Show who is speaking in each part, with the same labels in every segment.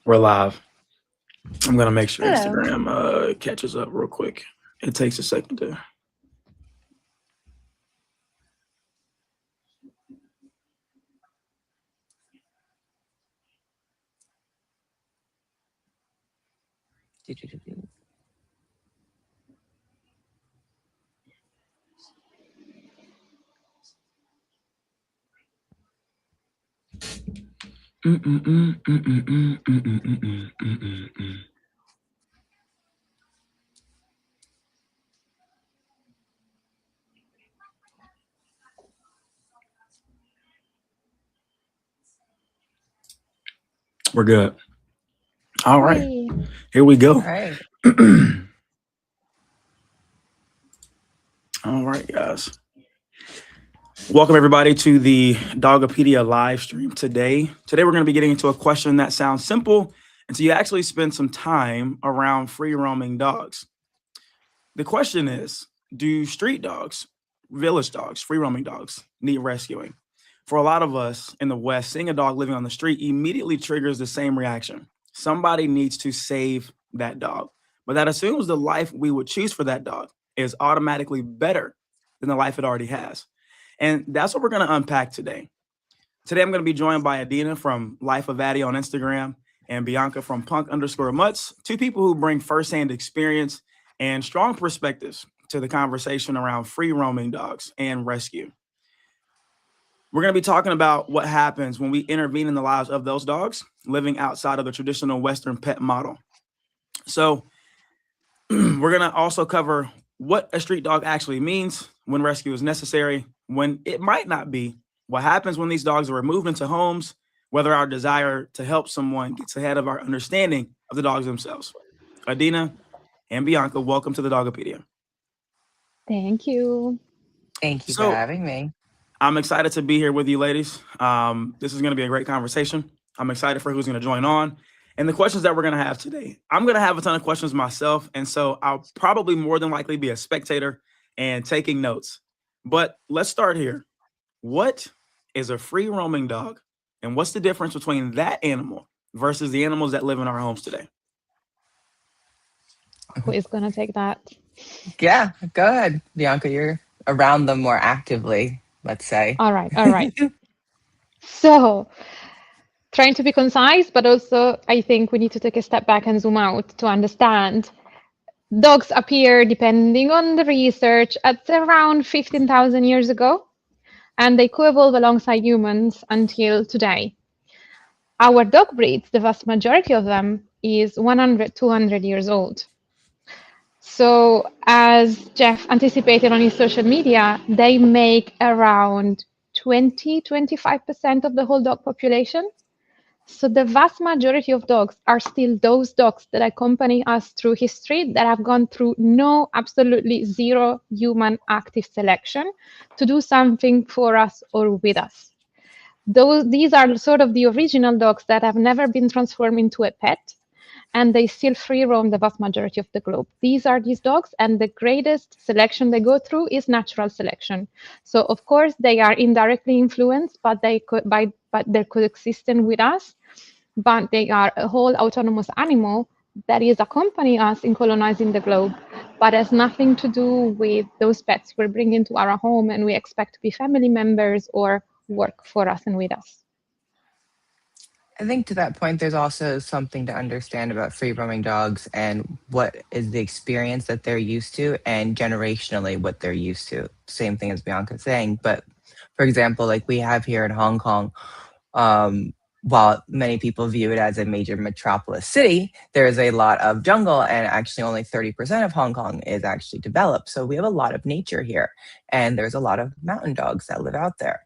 Speaker 1: We're live. I'm gonna make sure
Speaker 2: Hello.
Speaker 1: Instagram catches up real quick. It takes a second to. We're good. All right,
Speaker 2: We
Speaker 1: here we
Speaker 3: All
Speaker 1: go.
Speaker 3: right.
Speaker 1: All right, guys. Welcome everybody to the Dogopedia live stream today. Today we're going to be getting into a question that sounds simple until you actually spend some time around free roaming dogs. The question is, do street dogs, village dogs, free roaming dogs need rescuing? For a lot of us in the West, seeing a dog living on the street immediately triggers the same reaction. Somebody needs to save that dog. But that assumes the life we would choose for that dog is automatically better than the life it already has. And that's what we're going to unpack today. Today, I'm going to be joined by Adena from Life of Addy on Instagram and Bianca from Punk_Mutts, two people who bring firsthand experience and strong perspectives to the conversation around free roaming dogs and rescue. We're going to be talking about what happens when we intervene in the lives of those dogs living outside of the traditional Western pet model. So we're going to also cover what a street dog actually means, when rescue is necessary, when it might not be, what happens when these dogs are removed into homes, whether our desire to help someone gets ahead of our understanding of the dogs themselves. Adena and Bianca, welcome to the Dogopedia.
Speaker 2: Thank you.
Speaker 3: Thank you for
Speaker 1: So
Speaker 3: having me.
Speaker 1: I'm excited to be here with you, ladies. This is going to be a great conversation. I'm excited for who's going to join on and the questions that we're going to have today. I'm going to have a ton of questions myself, and so I'll probably more than likely be a spectator and taking notes. But let's start here. What is a free roaming dog, and what's the difference between that animal versus the animals that live in our homes today?
Speaker 2: Who is going to take that?
Speaker 3: Yeah, go ahead, Bianca. You're around them more actively, let's say.
Speaker 2: All right. All right. So, trying to be concise, but also I think we need to take a step back and zoom out to understand. Dogs appear, depending on the research, at around 15,000 years ago, and they co-evolve alongside humans until today. Our dog breeds, the vast majority of them, is 100, 200 years old. So, as Jeff anticipated on his social media, they make around 20-25% of the whole dog population. So, the vast majority of dogs are still those dogs that accompany us through history that have gone through no, absolutely zero human active selection to do something for us or with us. These are sort of the original dogs that have never been transformed into a pet, and they still free roam the vast majority of the globe. These are these dogs, and the greatest selection they go through is natural selection. So of course they are indirectly influenced, but they're coexisting with us. But they are a whole autonomous animal that is accompanying us in colonizing the globe, but has nothing to do with those pets we're bringing to our home and we expect to be family members or work for us and with us.
Speaker 3: I think to that point, there's also something to understand about free roaming dogs and what is the experience that they're used to and generationally what they're used to. Same thing as Bianca's saying. But for example, like we have here in Hong Kong, um, while many people view it as a major metropolis city, there is a lot of jungle, and actually only 30% of Hong Kong is actually developed. So we have a lot of nature here, and there's a lot of mountain dogs that live out there.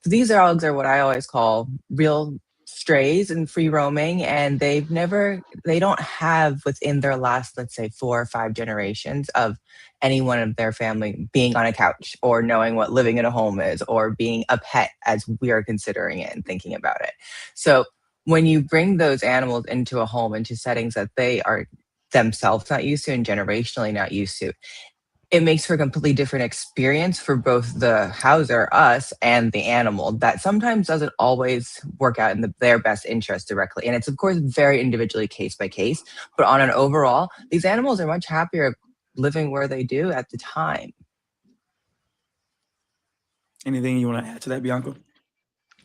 Speaker 3: So these dogs are what I always call real strays and free roaming, and they don't have within their last, let's say, 4 or 5 generations of anyone of their family being on a couch or knowing what living in a home is or being a pet as we are considering it and thinking about it. So when you bring those animals into a home, into settings that they are themselves not used to and generationally not used to, it makes for a completely different experience for both the houser, us, and the animal that sometimes doesn't always work out in their best interest directly. And it's, of course, very individually case by case. But on an overall, these animals are much happier living where they do at the time.
Speaker 1: Anything you want to add to that, Bianca?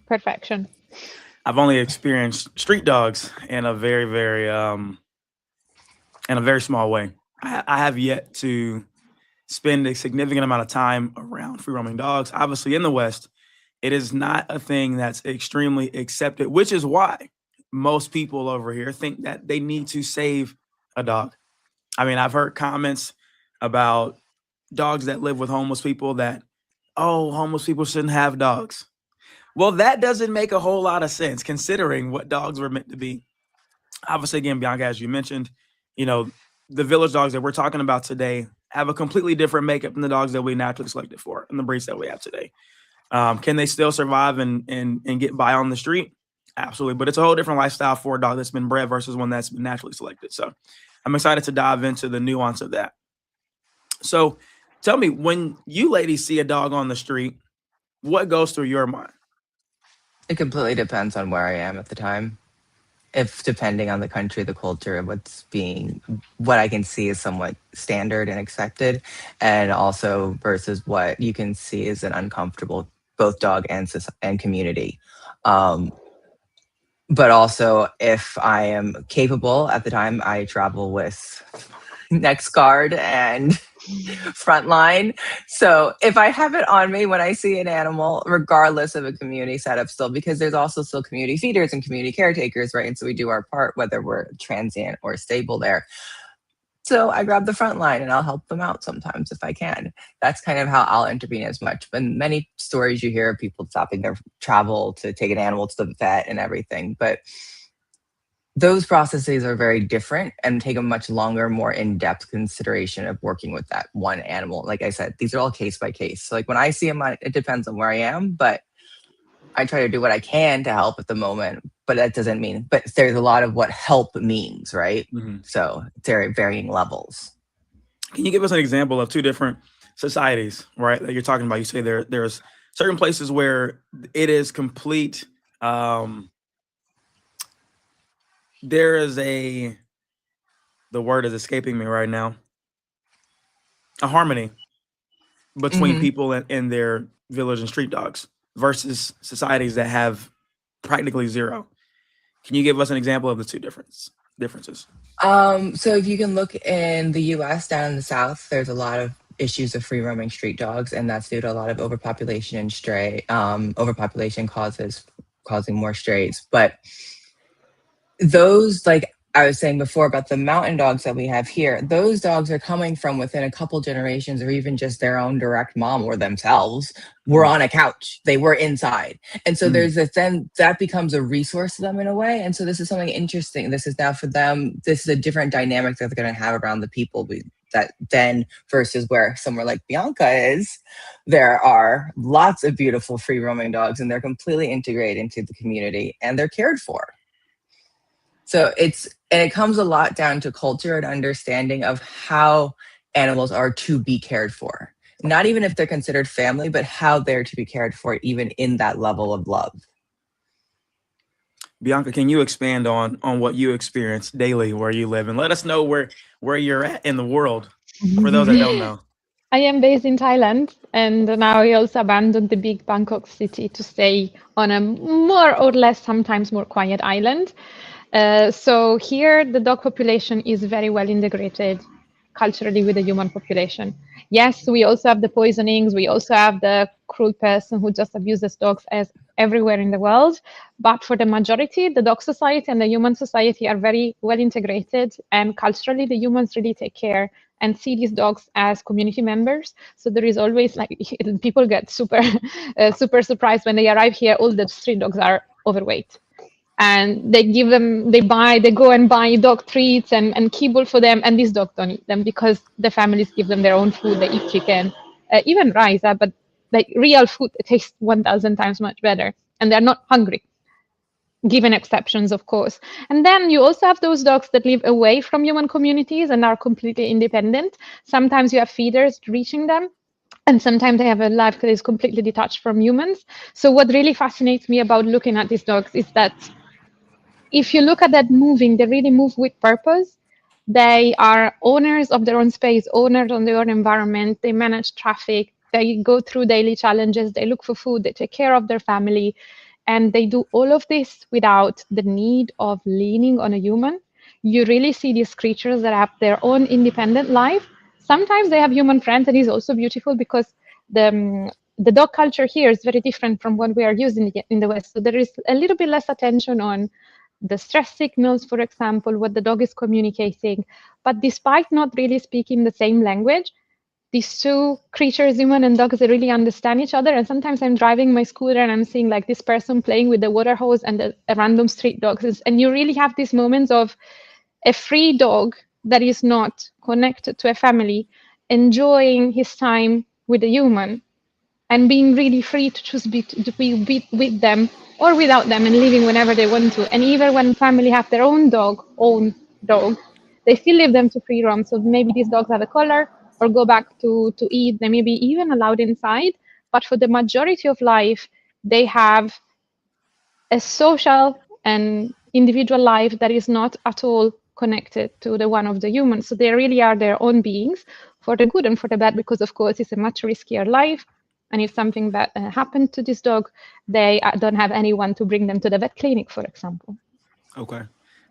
Speaker 2: Perfection.
Speaker 1: I've only experienced street dogs in a very small way. I have yet to spend a significant amount of time around free roaming dogs. Obviously, in the West, it is not a thing that's extremely accepted, which is why most people over here think that they need to save a dog. I mean, I've heard comments about dogs that live with homeless people that, oh, homeless people shouldn't have dogs. Well, that doesn't make a whole lot of sense considering what dogs were meant to be. Obviously, again, Bianca, as you mentioned, you know, the village dogs that we're talking about today have a completely different makeup than the dogs that we naturally selected for and the breeds that we have today. Can they still survive and get by on the street? Absolutely. But it's a whole different lifestyle for a dog that's been bred versus one that's been naturally selected. So I'm excited to dive into the nuance of that. So tell me, when you ladies see a dog on the street, what goes through your mind?
Speaker 3: It completely depends on where I am at the time. If depending on the country, the culture, what I can see is somewhat standard and accepted, and also versus what you can see is an uncomfortable both dog and community. But also, if I am capable at the time, I travel with next guard and frontline. So if I have it on me when I see an animal, regardless of a community setup still, because there's also still community feeders and community caretakers, right? And so we do our part, whether we're transient or stable there. So I grab the front line and I'll help them out sometimes if I can. That's kind of how I'll intervene as much. But many stories you hear of people stopping their travel to take an animal to the vet and everything. But those processes are very different and take a much longer, more in-depth consideration of working with that one animal. Like I said, these are all case by case. So like when I see them, it depends on where I am, but I try to do what I can to help at the moment. But that doesn't mean, but there's a lot of what help means, right?
Speaker 1: Mm-hmm.
Speaker 3: So they're at varying levels.
Speaker 1: Can you give us an example of two different societies, right, that you're talking about? You say there's certain places where it is complete. There is the word is escaping me right now, a harmony between people and their village and street dogs versus societies that have practically zero. Can you give us an example of the two differences?
Speaker 3: So if you can look in the US down in the South, there's a lot of issues of free roaming street dogs, and that's due to a lot of overpopulation and overpopulation causing more strays. But those, like I was saying before about the mountain dogs that we have here, those dogs are coming from within a couple generations or even just their own direct mom or themselves were on a couch. They were inside. And so there's then that becomes a resource to them in a way. And so this is something interesting. This is now for them. This is a different dynamic that they're going to have around the people that then versus where somewhere like Bianca is, there are lots of beautiful free roaming dogs and they're completely integrated into the community and they're cared for. So it comes a lot down to culture and understanding of how animals are to be cared for. Not even if they're considered family, but how they're to be cared for, even in that level of love.
Speaker 1: Bianca, can you expand on what you experience daily where you live, and let us know where you're at in the world for those that don't know?
Speaker 2: I am based in Thailand, and now I also abandoned the big Bangkok city to stay on a more or less sometimes more quiet island. So here the dog population is very well integrated culturally with the human population. Yes, we also have the poisonings. We also have the cruel person who just abuses dogs as everywhere in the world. But for the majority, the dog society and the human society are very well integrated. And culturally, the humans really take care and see these dogs as community members. So there is always like people get super surprised when they arrive here. All the street dogs are overweight. And they go and buy dog treats and kibble for them, and these dogs don't eat them because the families give them their own food. They eat chicken, even rice, but like real food tastes 1,000 times much better, and they're not hungry. given exceptions, of course. And then you also have those dogs that live away from human communities and are completely independent. Sometimes you have feeders reaching them, and sometimes they have a life that is completely detached from humans. So what really fascinates me about looking at these dogs is that if you look at that moving, they really move with purpose. They are owners of their own space, owners of their own environment. They manage traffic. They go through daily challenges. They look for food. They take care of their family. And they do all of this without the need of leaning on a human. You really see these creatures that have their own independent life. Sometimes they have human friends, and it's also beautiful because the dog culture here is very different from what we are using in the West. So there is a little bit less attention on the stress signals, for example, what the dog is communicating. But despite not really speaking the same language, these two creatures, human and dogs, they really understand each other. And sometimes I'm driving my scooter and I'm seeing like this person playing with the water hose and a random street dog. And you really have these moments of a free dog that is not connected to a family, enjoying his time with a human and being really free to choose to be with them or without them and leaving whenever they want to. And even when family have their own dog, they still leave them to free roam. So maybe these dogs have a collar or go back to eat. They may be even allowed inside. But for the majority of life, they have a social and individual life that is not at all connected to the one of the humans. So they really are their own beings for the good and for the bad, because of course it's a much riskier life. And if something bad happened to this dog, they don't have anyone to bring them to the vet clinic, for example.
Speaker 1: Okay.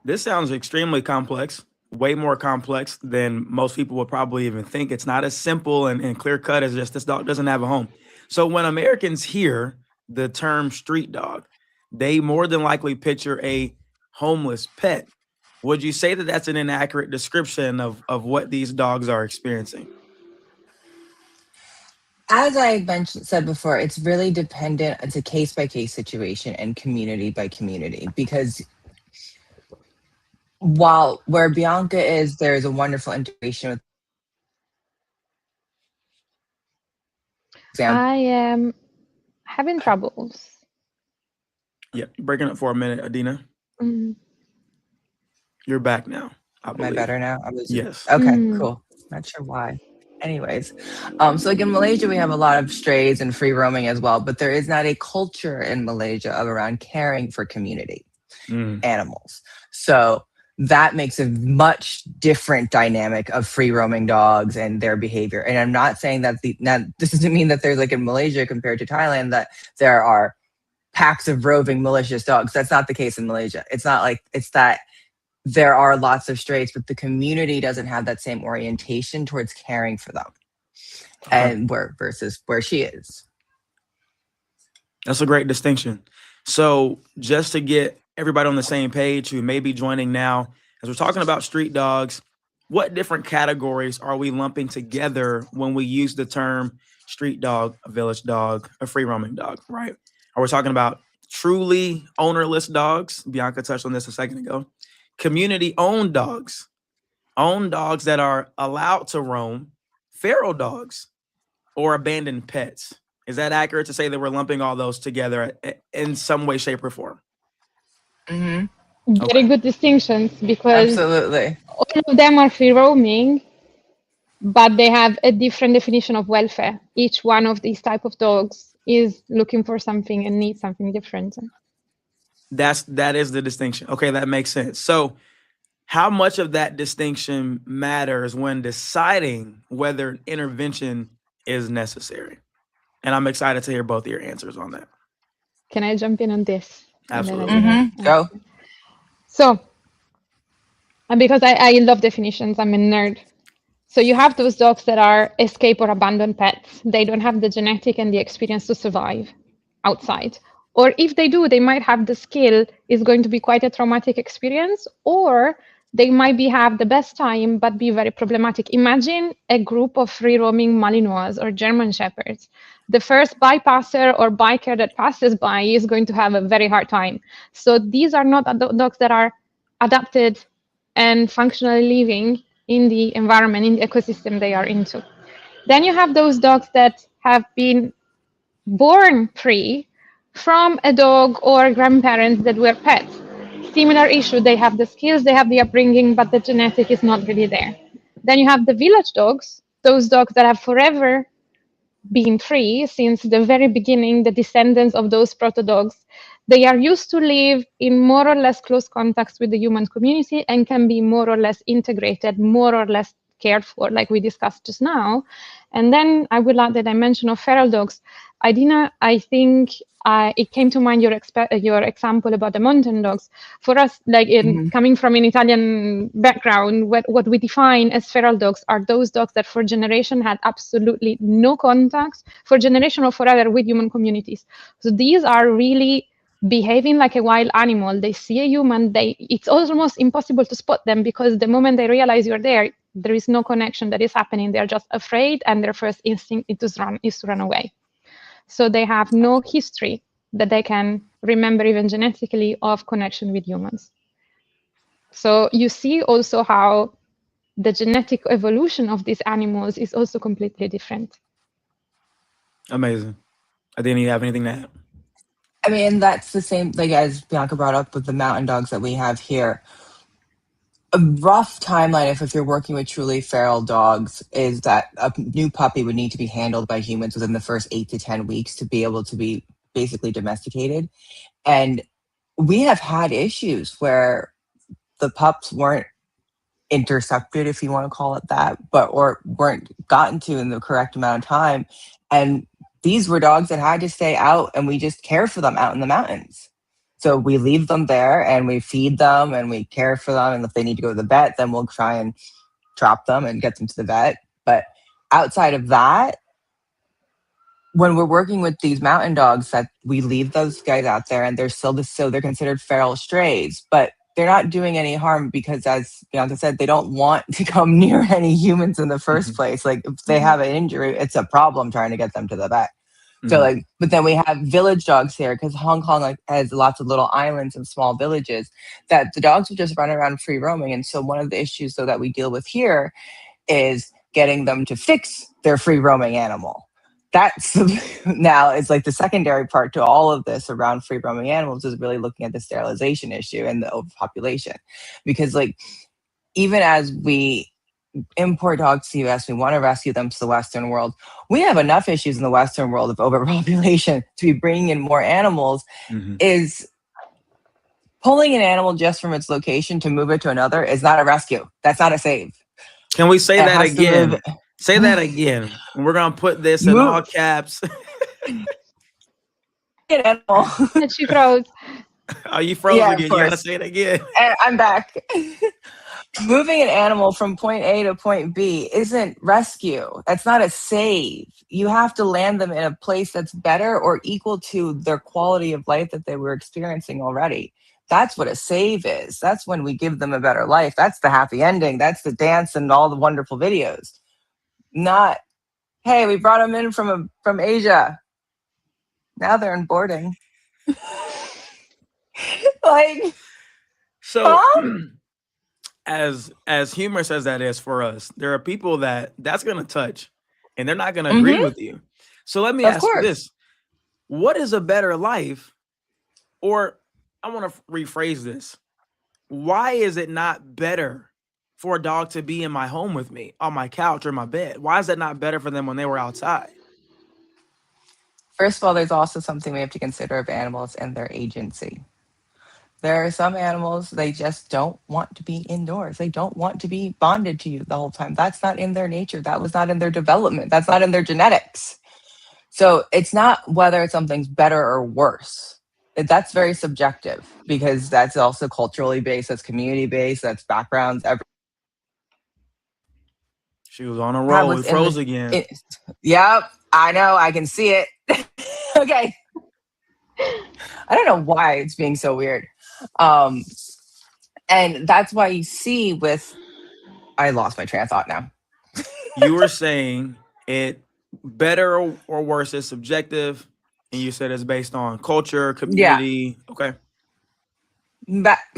Speaker 1: This sounds extremely complex, way more complex than most people would probably even think. It's not as simple and clear cut as just this dog doesn't have a home. So when Americans hear the term street dog, they more than likely picture a homeless pet. Would you say that that's an inaccurate description of what these dogs are experiencing?
Speaker 3: As I said before, it's really dependent. It's a case by case situation and community by community, because while where Bianca is, there is a wonderful integration with example.
Speaker 2: I am having troubles.
Speaker 1: Yeah, breaking up for a minute, Adena.
Speaker 2: Mm.
Speaker 1: You're back now, I
Speaker 3: Am I
Speaker 1: believe.
Speaker 3: better now?
Speaker 1: Yes.
Speaker 3: Okay, cool. Not sure why. Anyways, so like in Malaysia, we have a lot of strays and free roaming as well, but there is not a culture in Malaysia of around caring for community animals. So that makes a much different dynamic of free roaming dogs and their behavior. And I'm not saying that this doesn't mean that there's like in Malaysia compared to Thailand that there are packs of roving malicious dogs. That's not the case in Malaysia. It's not like it's that there are lots of strays, but the community doesn't have that same orientation towards caring for them. Okay. And versus where she is.
Speaker 1: That's a great distinction. So just to get everybody on the same page who may be joining now, as we're talking about street dogs, what different categories are we lumping together when we use the term street dog, a village dog, a free roaming dog, right? Are we talking about truly ownerless dogs? Bianca touched on this a second ago. Community-owned dogs that are allowed to roam, feral dogs, or abandoned pets. Is that accurate to say that we're lumping all those together in some way, shape, or form?
Speaker 3: Mm-hmm.
Speaker 2: Very good distinctions, because
Speaker 3: absolutely
Speaker 2: all of them are free roaming, but they have a different definition of welfare. Each one of these type of dogs is looking for something and needs something different.
Speaker 1: That is the distinction. Okay, that makes sense. So how much of that distinction matters when deciding whether an intervention is necessary? And I'm excited to hear both of your answers on that.
Speaker 2: Can I jump in on this?
Speaker 1: Absolutely.
Speaker 3: Go.
Speaker 2: So, because I love definitions, I'm a nerd. So you have those dogs that are escape or abandoned pets. They don't have the genetic and the experience to survive outside. Or if they do, they might have the skill. It's going to be quite a traumatic experience, or they might have the best time, but be very problematic. Imagine a group of free roaming Malinois or German Shepherds. The first bypasser or biker that passes by is going to have a very hard time. So these are not dogs that are adapted and functionally living in the environment, in the ecosystem they are into. Then you have those dogs that have been born free from a dog or grandparents that were pets. Similar issue, they have the skills, they have the upbringing, but the genetic is not really there. Then you have the village dogs, those dogs that have forever been free since the very beginning, the descendants of those proto dogs. They are used to live in more or less close contacts with the human community and can be more or less integrated, more or less cared for, like we discussed just now. And then I will add the dimension of feral dogs. Adina, I think it came to mind your example about the mountain dogs. For us, like coming from an Italian background, what we define as feral dogs are those dogs that for generation had absolutely no contact, for generation or forever, with human communities. So these are really behaving like a wild animal. They see a human, it's almost impossible to spot them because the moment they realize you're there, there is no connection that is happening. They're just afraid, and their first instinct is to run away. So they have no history that they can remember, even genetically, of connection with humans. So you see also how the genetic evolution of these animals is also completely different.
Speaker 1: Amazing. Adena, you have anything to add?
Speaker 3: I mean, that's the same, like as Bianca brought up with the mountain dogs that we have here. A rough timeline, if you're working with truly feral dogs, is that a new puppy would need to be handled by humans within the first 8 to 10 weeks to be able to be basically domesticated. And we have had issues where the pups weren't intercepted, if you want to call it that, or weren't gotten to in the correct amount of time. And these were dogs that had to stay out, and we just care for them out in the mountains. So we leave them there and we feed them and we care for them. And if they need to go to the vet, then we'll try and trap them and get them to the vet. But outside of that, when we're working with these mountain dogs, that we leave those guys out there and they're still they're considered feral strays, but they're not doing any harm because, as Bianca said, they don't want to come near any humans in the first place. Like if they have an injury, it's a problem trying to get them to the vet. So but then we have village dogs here because Hong Kong has lots of little islands and small villages that the dogs will just run around free roaming. And so one of the issues though that we deal with here is getting them to fix their free roaming animal. That's now is like the secondary part to all of this around free roaming animals is really looking at the sterilization issue and the overpopulation. Because like even as we import dogs to the US, we want to rescue them to the Western world. We have enough issues in the Western world of overpopulation to be bringing in more animals. Is pulling an animal just from its location to move it to another is not a rescue. That's not a save.
Speaker 1: Can we say that again? Say that again. We're going to put this in all caps.
Speaker 3: An animal.
Speaker 2: And she froze.
Speaker 1: Oh, you froze again. You got to say it again.
Speaker 3: I'm back. Moving an animal from point A to point B isn't rescue. That's not a save. You have to land them in a place that's better or equal to their quality of life that they were experiencing already. That's what a save is. That's when we give them a better life. That's the happy ending. That's the dance and all the wonderful videos. Not, hey, we brought them in from Asia. Now they're in boarding. Like,
Speaker 1: so as humorous as that is for us, there are people that's going to touch and they're not going to agree with you. So let me ask you this. What is a better life? Or I want to rephrase this. Why is it not better for a dog to be in my home with me on my couch or my bed? Why is that not better for them when they were outside?
Speaker 3: First of all, there's also something we have to consider of animals and their agency. There are some animals, they just don't want to be indoors. They don't want to be bonded to you the whole time. That's not in their nature. That was not in their development. That's not in their genetics. So it's not whether something's better or worse. That's very subjective because that's also culturally based, that's community based, that's backgrounds.
Speaker 1: She was on a roll. It froze again.
Speaker 3: Yep, I know. I can see it. Okay. I don't know why it's being so weird. And that's why you see I lost my train of thought now.
Speaker 1: You were saying it better or worse is subjective, and you said it's based on culture, community. Yeah. Okay.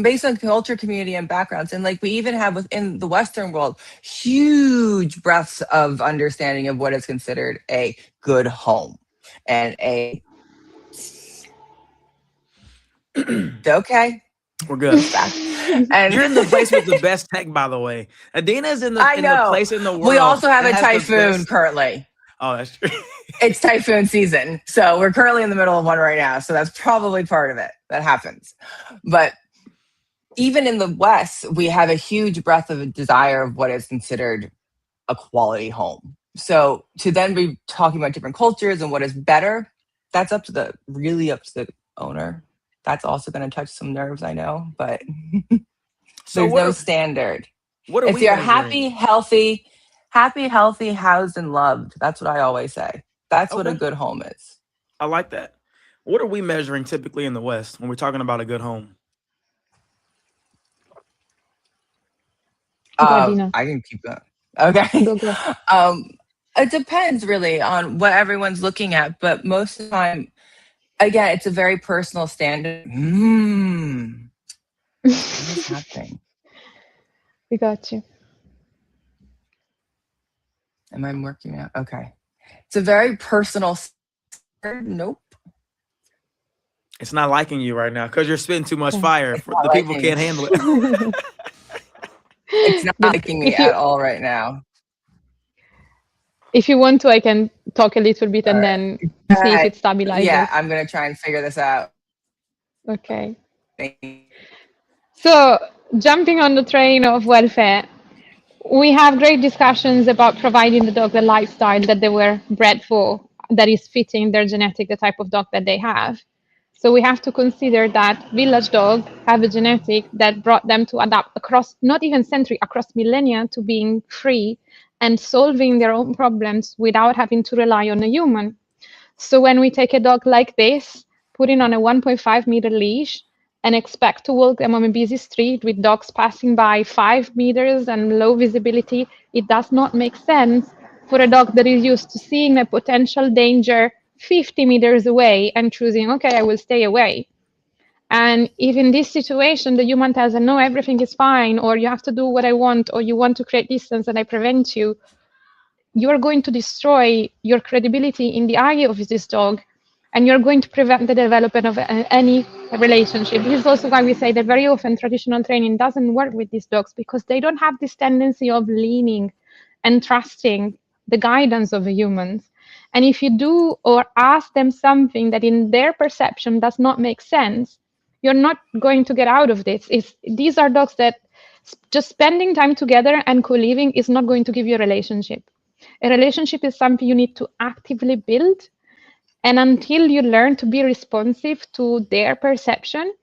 Speaker 3: Based on culture, community, and backgrounds. And like we even have within the Western world, huge breadths of understanding of what is considered a good home and a Okay.
Speaker 1: We're good.
Speaker 3: And
Speaker 1: You're in the place with the best tech, by the way. Adena's in the
Speaker 3: I know.
Speaker 1: place in the world.
Speaker 3: We also have a
Speaker 1: that has the
Speaker 3: typhoon
Speaker 1: best-
Speaker 3: currently.
Speaker 1: Oh, that's true.
Speaker 3: It's typhoon season. So we're currently in the middle of one right now. So that's probably part of it that happens. But even in the West, we have a huge breadth of a desire of what is considered a quality home. So to then be talking about different cultures and what is better, that's up to the owner. That's also going to touch some nerves, I know, but
Speaker 1: So
Speaker 3: there's no standard.
Speaker 1: What are
Speaker 3: If
Speaker 1: we
Speaker 3: you're
Speaker 1: measuring?
Speaker 3: healthy, housed and loved, that's what I always say. That's what a good home is.
Speaker 1: I like that. What are we measuring typically in the West when we're talking about a good home?
Speaker 2: Adena.
Speaker 3: I can keep going. Okay.
Speaker 2: Go.
Speaker 3: It depends really on what everyone's looking at, but most of the time, again, it's a very personal standard. What is happening?
Speaker 2: We got you.
Speaker 3: Am I working out? Okay. It's a very personal standard. Nope.
Speaker 1: It's not liking you right now because you're spitting too much fire. The people can't handle it.
Speaker 3: It's not liking me at all right now.
Speaker 2: If you want to, I can talk a little bit and then see if it stabilizes.
Speaker 3: Yeah, I'm going to try and figure this out.
Speaker 2: Okay. So, jumping on the train of welfare, we have great discussions about providing the dog the lifestyle that they were bred for, that is fitting their genetic, the type of dog that they have. So we have to consider that village dogs have a genetic that brought them to adapt across, not even century, across millennia, to being free and solving their own problems without having to rely on a human. So when we take a dog like this, put it on a 1.5 meter leash, and expect to walk them on a busy street with dogs passing by 5 meters and low visibility, it does not make sense for a dog that is used to seeing a potential danger 50 meters away and choosing, okay, I will stay away. And if in this situation the human tells them, no, everything is fine, or you have to do what I want, or you want to create distance and I prevent you, you are going to destroy your credibility in the eye of this dog, and you're going to prevent the development of any relationship. This is also why we say that very often traditional training doesn't work with these dogs, because they don't have this tendency of leaning and trusting the guidance of the humans. And if you do or ask them something that in their perception does not make sense, you're not going to get out of this. These are dogs that just spending time together and co-living is not going to give you a relationship. A relationship is something you need to actively build. And until you learn to be responsive to their perception,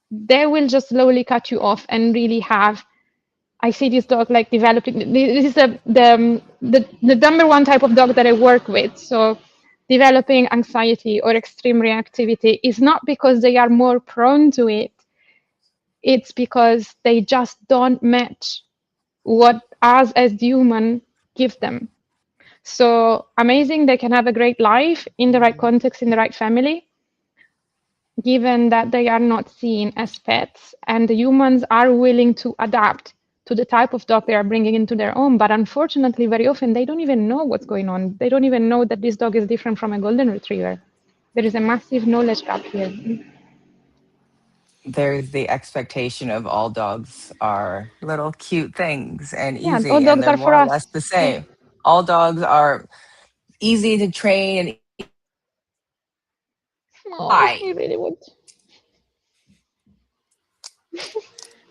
Speaker 2: they will just slowly cut you off and really have, I see this dog like developing, this is the number one type of dog that I work with. So developing anxiety or extreme reactivity is not because they are more prone to it. It's because they just don't match what us as human give them. So amazing, they can have a great life in the right context, in the right family, given that they are not seen as pets and the humans are willing to adapt to the type of dog they are bringing into their own. But unfortunately, very often, they don't even know what's going on. They don't even know that this dog is different from a golden retriever. There is a massive knowledge gap here.
Speaker 3: There's the expectation of all dogs are little cute things and easy,
Speaker 2: all dogs
Speaker 3: and they're
Speaker 2: are for
Speaker 3: more or
Speaker 2: us.
Speaker 3: less the same. All dogs are easy to train and
Speaker 2: I really would.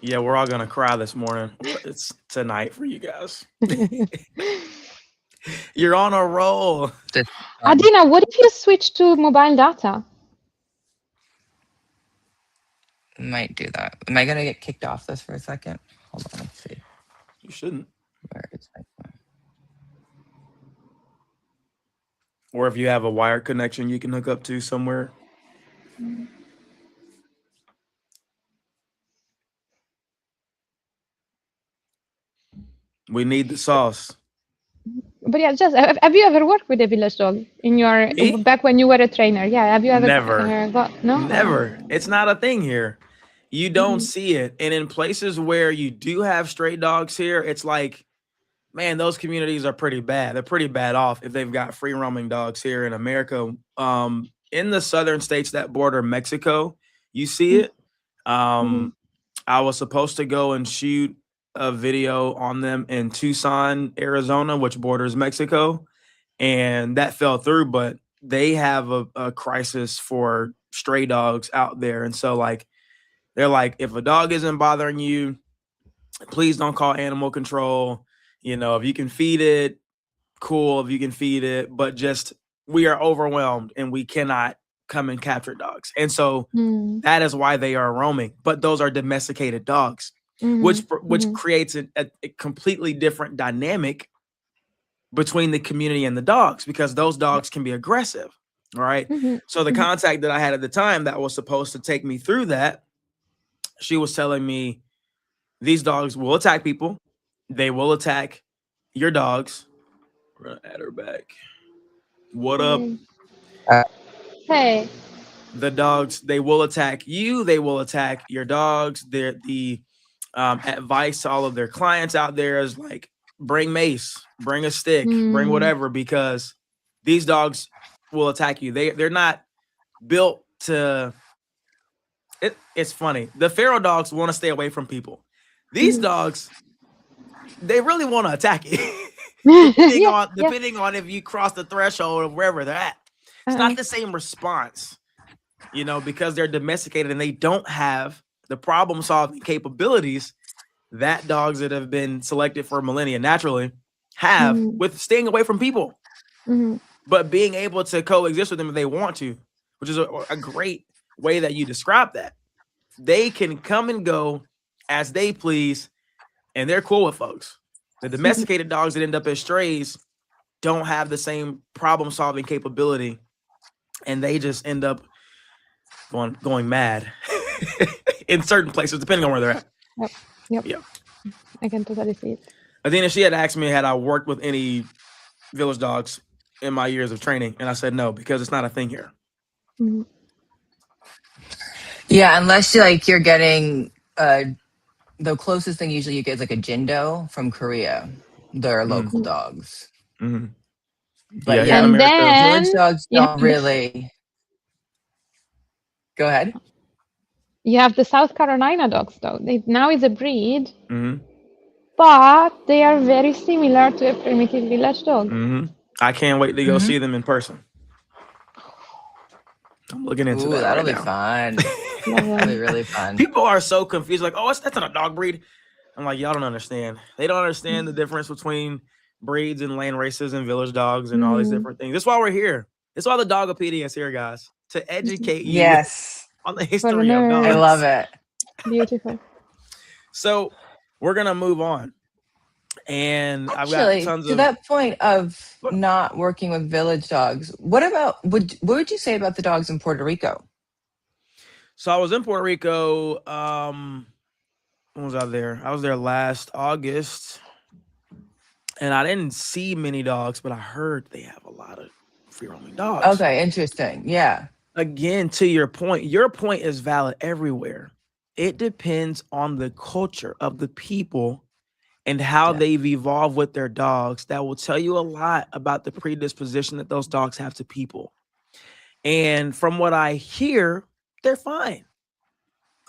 Speaker 1: Yeah, we're all gonna cry this morning. It's tonight for you guys. You're on a roll.
Speaker 2: Adena, what if you switch to mobile data?
Speaker 3: Might do that. Am I gonna get kicked off this for a second? Hold on, let's see.
Speaker 1: You shouldn't.
Speaker 3: Where is my phone?
Speaker 1: Or if you have a wired connection you can hook up to somewhere. We need the sauce.
Speaker 2: But yeah, just have you ever worked with a village dog in your back when you were a trainer? Yeah, have you ever
Speaker 1: Never. It's not a thing here. You don't see it. And in places where you do have stray dogs here, it's like, man, those communities are pretty bad. They're pretty bad off if they've got free roaming dogs here in America. In the southern states that border Mexico, you see it.
Speaker 2: Mm-hmm.
Speaker 1: I was supposed to go and shoot a video on them in Tucson, Arizona, which borders Mexico, and that fell through. But they have a crisis for stray dogs out there, and so like they're like, if a dog isn't bothering you, please don't call animal control. You know, if you can feed it, cool. If you can feed it, but just we are overwhelmed and we cannot come and capture dogs, and so
Speaker 2: Mm-hmm.
Speaker 1: that is why they are roaming. But those are domesticated dogs, which creates a completely different dynamic between the community and the dogs, because those dogs can be aggressive. All right.
Speaker 2: Mm-hmm.
Speaker 1: So the contact that I had at the time that was supposed to take me through that, she was telling me these dogs will attack people. They will attack your dogs. We're gonna add her back. What up?
Speaker 2: Hey.
Speaker 1: The dogs, they will attack you. They will attack your dogs. They're the advice to all of their clients out there is like, bring mace, bring a stick, bring whatever, because these dogs will attack you. They're not built to. It's funny. The feral dogs want to stay away from people. These dogs, they really want to attack you. depending on if you cross the threshold of wherever they're at. It's not the same response, you know, because they're domesticated and they don't have the problem solving capabilities that dogs that have been selected for millennia naturally have with staying away from people, but being able to coexist with them if they want to, which is a great way that you describe that. They can come and go as they please, and they're cool with folks. The domesticated dogs that end up as strays don't have the same problem solving capability, and they just end up going mad in certain places, depending on where they're at.
Speaker 2: Yep. I can totally see it.
Speaker 1: Adena, she had asked me, had I worked with any village dogs in my years of training? And I said no, because it's not a thing here.
Speaker 2: Mm-hmm.
Speaker 3: Yeah, unless you're getting the closest thing usually you get is like a Jindo from Korea. They're local dogs.
Speaker 1: Mm-hmm.
Speaker 3: But
Speaker 1: yeah,
Speaker 2: and then
Speaker 3: village dogs don't really. Go ahead.
Speaker 2: You have the South Carolina dogs, though. Now it's a breed,
Speaker 1: Mm-hmm.
Speaker 2: but they are very similar to a primitive village dog.
Speaker 1: Mm-hmm. I can't wait to go see them in person. I'm looking into that.
Speaker 3: That'll
Speaker 1: right
Speaker 3: be
Speaker 1: now.
Speaker 3: fun. That'll be really fun.
Speaker 1: People are so confused, like, oh, that's not a dog breed. I'm like, y'all don't understand. They don't understand the difference between breeds and land races and village dogs and all these different things. That's why we're here. That's why the Dogopedia is here, guys, to educate you on the history of dogs.
Speaker 3: I love it.
Speaker 2: Beautiful.
Speaker 1: So we're gonna move on. And
Speaker 3: Actually,
Speaker 1: I've got tons
Speaker 3: to that point of not working with village dogs, what would you say about the dogs in Puerto Rico?
Speaker 1: So I was in Puerto Rico. When was I there? I was there last August, and I didn't see many dogs, but I heard they have a lot of free roaming dogs.
Speaker 3: Okay, interesting. Yeah.
Speaker 1: Again, to your point is valid everywhere. It depends on the culture of the people and how they've evolved with their dogs. That will tell you a lot about the predisposition that those dogs have to people. And from what I hear, they're fine.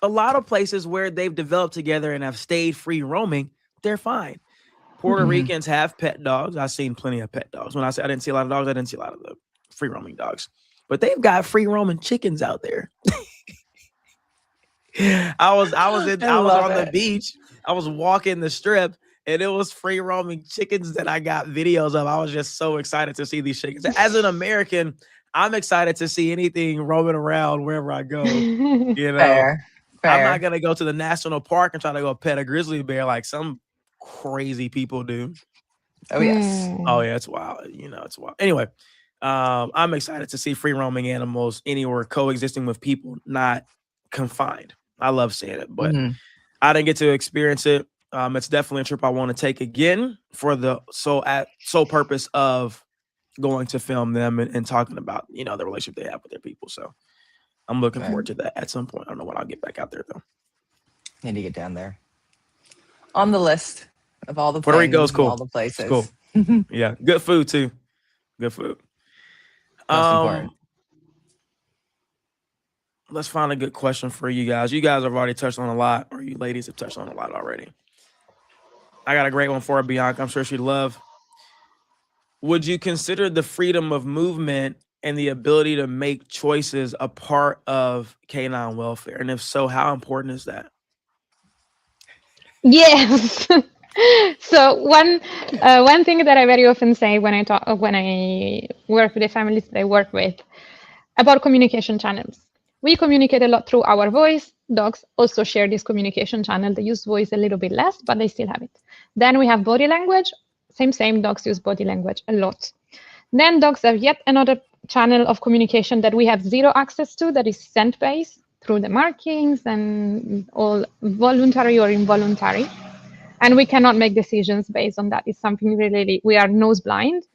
Speaker 1: A lot of places where they've developed together and have stayed free roaming, they're fine. Puerto Ricans have pet dogs. I've seen plenty of pet dogs. When I say I didn't see a lot of dogs, I didn't see a lot of the free roaming dogs. But they've got free roaming chickens out there. I was on the beach. I was walking the strip, and it was free roaming chickens that I got videos of. I was just so excited to see these chickens. As an American, I'm excited to see anything roaming around wherever I go. You know,
Speaker 3: Fair.
Speaker 1: I'm not gonna go to the national park and try to go pet a grizzly bear like some crazy people do.
Speaker 3: Oh yes.
Speaker 1: Oh yeah, it's wild. You know, it's wild. Anyway, I'm excited to see free roaming animals anywhere coexisting with people, not confined. I love seeing it, but I didn't get to experience it. It's definitely a trip I want to take again for the sole purpose of going to film them and talking about, you know, the relationship they have with their people. So I'm looking forward to that at some point. I don't know when I'll get back out there though.
Speaker 3: Need to get down there. On the list of all the
Speaker 1: Puerto Rico's cool.
Speaker 3: All the places.
Speaker 1: It's cool. Yeah, good food too. Good food.
Speaker 3: Most important.
Speaker 1: let's find a good question for you guys. You guys have already touched on a lot, or you ladies have touched on a lot already. I got a great one for her, Bianca. I'm sure she'd love. Would you consider the freedom of movement and the ability to make choices a part of canine welfare? And if so, how important is that?
Speaker 2: Yes. So one thing that I very often say when I work with the families that I work with about communication channels. We communicate a lot through our voice. Dogs also share this communication channel. They use voice a little bit less, but they still have it. Then we have body language. Same. Dogs use body language a lot. Then dogs have yet another channel of communication that we have zero access to, that is scent-based through the markings and all voluntary or involuntary. And we cannot make decisions based on that. It's something really, we are nose blind.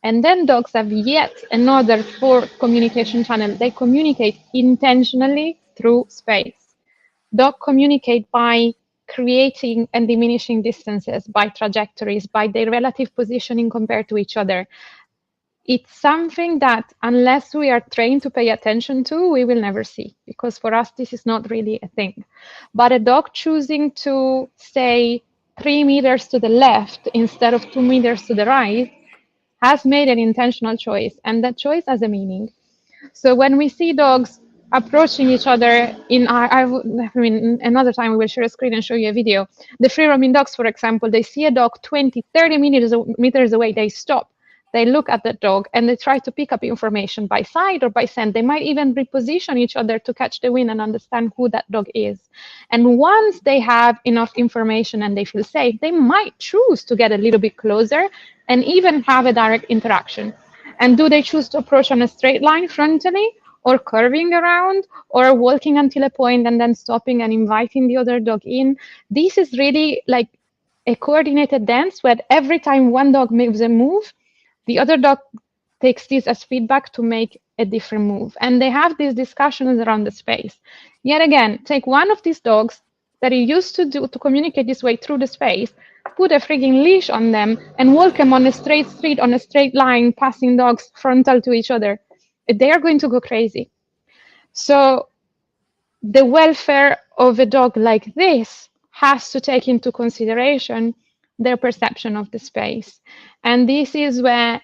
Speaker 2: And then dogs have yet another fourth communication channel. They communicate intentionally through space. Dogs communicate by creating and diminishing distances, by trajectories, by their relative positioning compared to each other. It's something that unless we are trained to pay attention to, we will never see, because for us, this is not really a thing. But a dog choosing to stay 3 meters to the left instead of 2 meters to the right has made an intentional choice, and that choice has a meaning. So when we see dogs approaching each other I mean, another time we will share a screen and show you a video. The free roaming dogs, for example, they see a dog 20, 30 meters away, they stop. They look at the dog and they try to pick up information by sight or by scent. They might even reposition each other to catch the wind and understand who that dog is. And once they have enough information and they feel safe, they might choose to get a little bit closer and even have a direct interaction. And do they choose to approach on a straight line frontally, or curving around, or walking until a point and then stopping and inviting the other dog in? This is really like a coordinated dance where every time one dog makes a move, the other dog takes this as feedback to make a different move. And they have these discussions around the space. Yet again, take one of these dogs that he used to communicate this way through the space, put a frigging leash on them, and walk them on a straight street, on a straight line, passing dogs frontal to each other. They are going to go crazy. So the welfare of a dog like this has to take into consideration their perception of the space. And this is where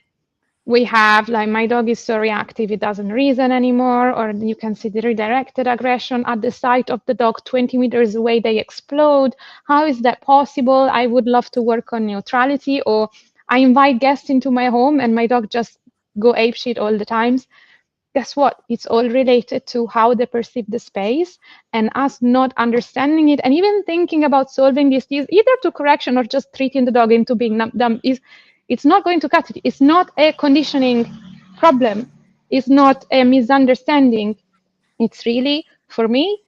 Speaker 2: we have, like, my dog is so reactive, it doesn't reason anymore, or you can see the redirected aggression at the sight of the dog 20 meters away, they explode. How is that possible? I would love to work on neutrality. Or I invite guests into my home and my dog just go apeshit all the times. Guess what? It's all related to how they perceive the space, and us not understanding it and even thinking about solving this either to correction or just treating the dog into being dumb it's not going to cut it. It's not a conditioning problem. It's not a misunderstanding. It's really, for me,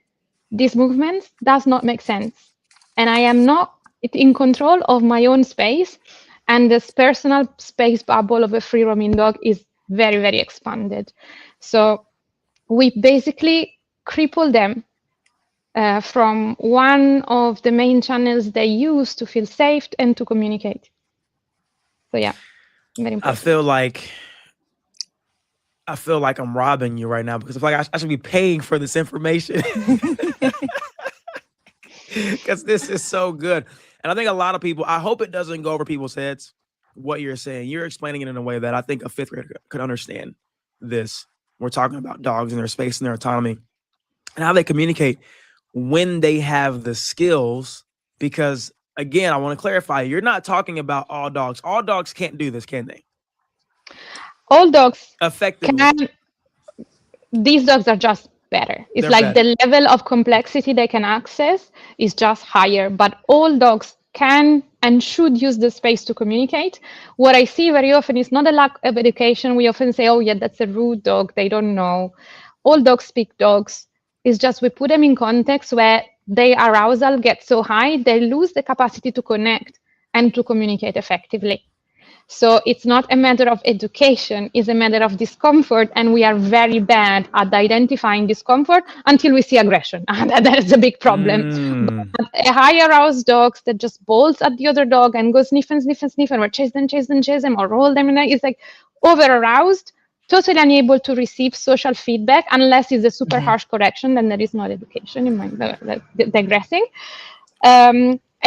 Speaker 2: this movement does not make sense. And I am not in control of my own space. And this personal space bubble of a free roaming dog is very, very expanded. So we basically cripple them from one of the main channels they use to feel safe and to communicate. So yeah, very important.
Speaker 1: I feel like I'm robbing you right now, because I feel like I should be paying for this information, because this is so good. And I think a lot of people, I hope it doesn't go over people's heads what you're saying. You're explaining it in a way that I think a fifth grader could understand this. We're talking about dogs and their space and their autonomy and how they communicate when they have the skills. Because again, I want to clarify, you're not talking about all dogs. All dogs can't do this, can they?
Speaker 2: All dogs
Speaker 1: effectively
Speaker 2: can. These dogs are just better. It's
Speaker 1: They're
Speaker 2: like
Speaker 1: better.
Speaker 2: the level of complexity they can access is just higher. But all dogs can and should use the space to communicate. What I see very often is not a lack of education. We often say, oh yeah, that's a rude dog, they don't know. All dogs speak dogs. It's just we put them in context where their arousal gets so high, they lose the capacity to connect and to communicate effectively. So it's not a matter of education, it's a matter of discomfort, and we are very bad at identifying discomfort until we see aggression. That's a big problem. But a high aroused dog that just bolts at the other dog and goes sniff and sniff and sniff, and or chase them, or roll them, and it's like over aroused. totally unable to receive social feedback unless it's a super harsh correction, then there is not education in my digressing.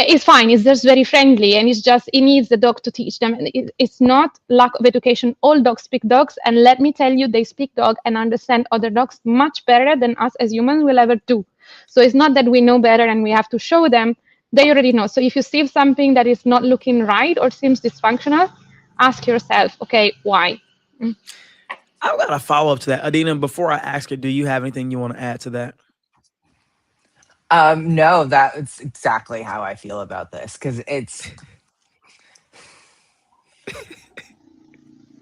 Speaker 2: It's fine, it's just very friendly, and it needs the dog to teach them. And it's not lack of education. All dogs speak dogs, and let me tell you, they speak dog and understand other dogs much better than us as humans will ever do. So it's not that we know better and we have to show them. They already know. So if you see something that is not looking right or seems dysfunctional, ask yourself, okay, why?
Speaker 1: I've got a follow up to that. Adena, before I ask it, do you have anything you want to add to that?
Speaker 3: No, that's exactly how I feel about this, because it's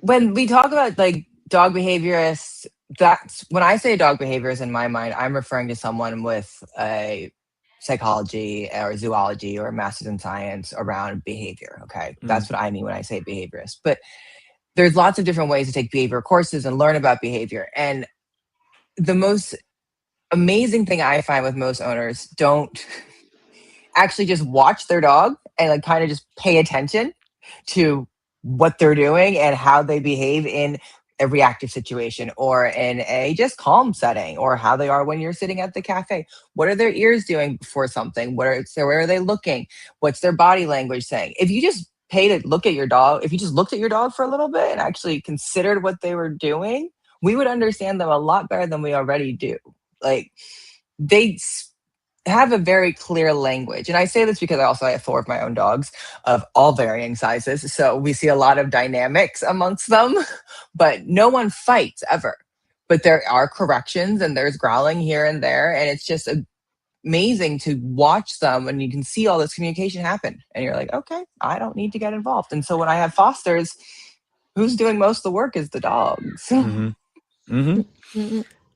Speaker 3: when we talk about like dog behaviorists, that's when I say dog behaviorist in my mind, I'm referring to someone with a psychology or zoology or a master's in science around behavior. Okay. That's what I mean when I say behaviorist. But there's lots of different ways to take behavior courses and learn about behavior. And the most amazing thing I find with most owners don't actually just watch their dog and like kind of just pay attention to what they're doing and how they behave in a reactive situation or in a just calm setting, or how they are when you're sitting at the cafe. What are their ears doing before something? Where are they looking? What's their body language saying? If you just look at your dog, if you just looked at your dog for a little bit and actually considered what they were doing, we would understand them a lot better than we already do. Like, they have a very clear language. And I say this because I also have 4 of my own dogs of all varying sizes. So we see a lot of dynamics amongst them, but no one fights ever. But there are corrections and there's growling here and there. And it's just amazing to watch them, and you can see all this communication happen. And you're like, okay, I don't need to get involved. And so when I have fosters, who's doing most of the work is the dogs.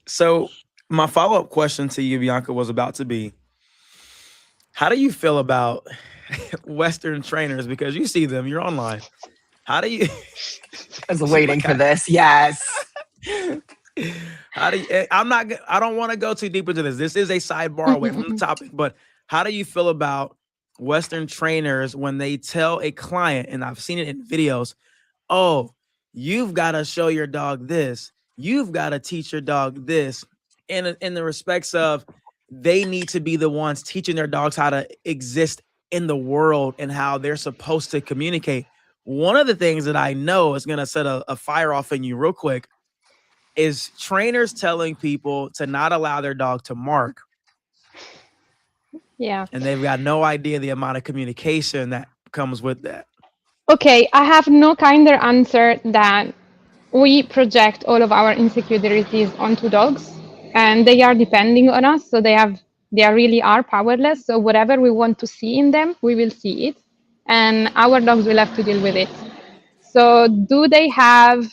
Speaker 1: So my follow-up question to you, Bianca, was about to be, how do you feel about Western trainers? Because you see them, you're online. How do you?
Speaker 3: I was waiting for this. Yes.
Speaker 1: How do you? I don't want to go too deep into this. This is a sidebar away from the topic. But how do you feel about Western trainers when they tell a client, and I've seen it in videos, oh, you've got to show your dog this. You've got to teach your dog this. In the respects of, they need to be the ones teaching their dogs how to exist in the world and how they're supposed to communicate. One of the things that I know is going to set a fire off in you real quick is trainers telling people to not allow their dog to mark.
Speaker 2: Yeah.
Speaker 1: And they've got no idea the amount of communication that comes with that.
Speaker 2: Okay, I have no kinder answer than we project all of our insecurities onto dogs, and they are depending on us. So they really are powerless. So whatever we want to see in them, we will see it, and our dogs will have to deal with it. So do they have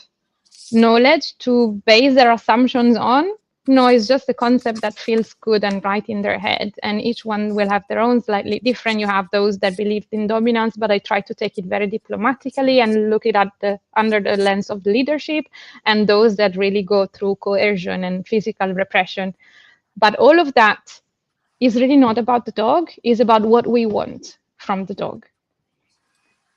Speaker 2: knowledge to base their assumptions on? No, it's just a concept that feels good and right in their head. And each one will have their own slightly different. You have those that believed in dominance, but I try to take it very diplomatically and look at under the lens of leadership, and those that really go through coercion and physical repression. But all of that is really not about the dog, it's about what we want from the dog.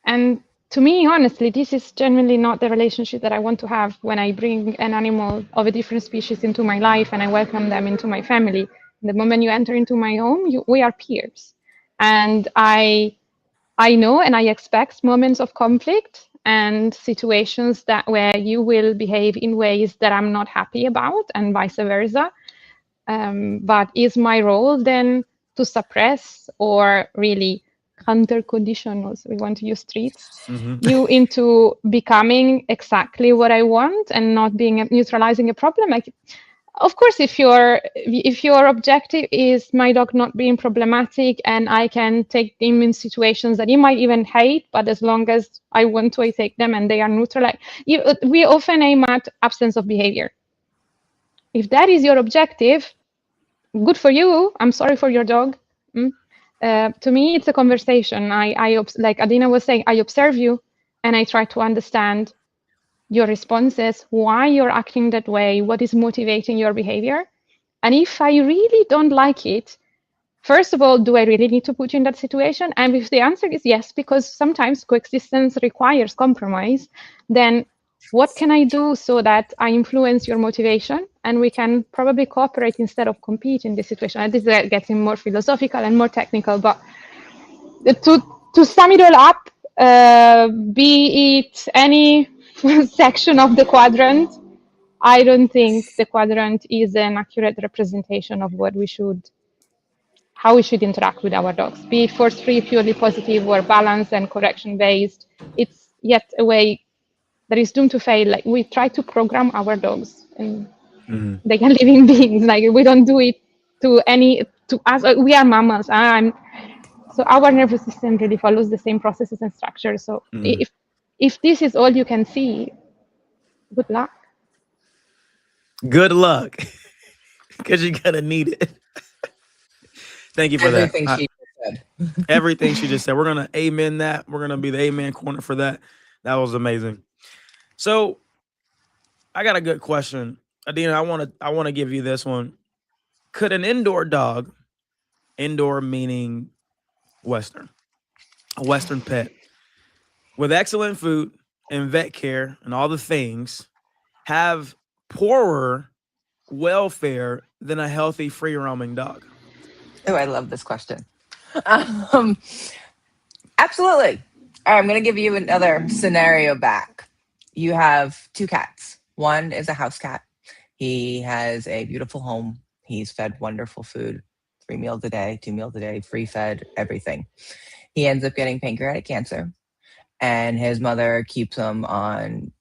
Speaker 2: And to me, honestly, this is genuinely not the relationship that I want to have when I bring an animal of a different species into my life and I welcome them into my family. The moment you enter into my home, we are peers. And I know and I expect moments of conflict and situations where you will behave in ways that I'm not happy about, and vice versa. But is my role then to suppress or really counter condition, also we want to use treats, you into becoming exactly what I want and not being neutralizing a problem? Like, of course, if your objective is my dog not being problematic and I can take them in situations that he might even hate, but as long as I want to, I take them and they are neutral. Like, we often aim at absence of behavior. If that is your objective, good for you. I'm sorry for your dog. To me, it's a conversation. Like Adena was saying, I observe you and I try to understand your responses, why you're acting that way, what is motivating your behavior. And if I really don't like it, first of all, do I really need to put you in that situation? And if the answer is yes, because sometimes coexistence requires compromise, then what can I do so that I influence your motivation and we can probably cooperate instead of compete in this situation? And this is getting more philosophical and more technical, but to sum it all up, be it any section of the quadrant, I don't think the quadrant is an accurate representation of how we should interact with our dogs. Be it force-free, purely positive, or balanced and correction-based. It's yet a way that is doomed to fail. Like, we try to program our dogs, and they are living beings. Like, we don't do it to us. We are mammals. So our nervous system really follows the same processes and structures. So if this is all you can see, good luck.
Speaker 1: Good luck, because you're gonna need it. Thank you for
Speaker 3: Everything
Speaker 1: that.
Speaker 3: she said.
Speaker 1: Everything she just said. We're gonna amen that. We're gonna be the amen corner for that. That was amazing. So I got a good question, Adena. I want to give you this one. Could an indoor dog, indoor meaning Western, a Western pet, with excellent food and vet care and all the things, have poorer welfare than a healthy free roaming dog?
Speaker 3: Oh, I love this question. Um, absolutely. All right, I'm going to give you another scenario back. You have two cats. One is a house cat. He has a beautiful home. He's fed wonderful food, 3 meals a day, 2 meals a day, free fed, everything. He ends up getting pancreatic cancer, and his mother keeps him on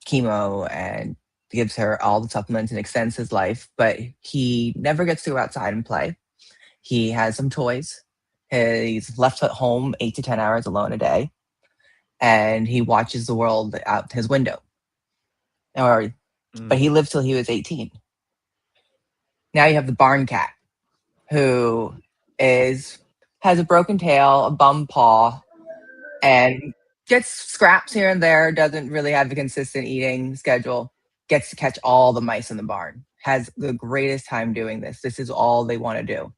Speaker 3: chemo and gives her all the supplements and extends his life, but he never gets to go outside and play. He has some toys. He's left at home 8 to 10 hours alone a day, and he watches the world out his window. But he lived till he was 18. Now you have the barn cat, who has a broken tail, a bum paw, and gets scraps here and there, doesn't really have a consistent eating schedule, gets to catch all the mice in the barn, has the greatest time doing this. This is all they want to do.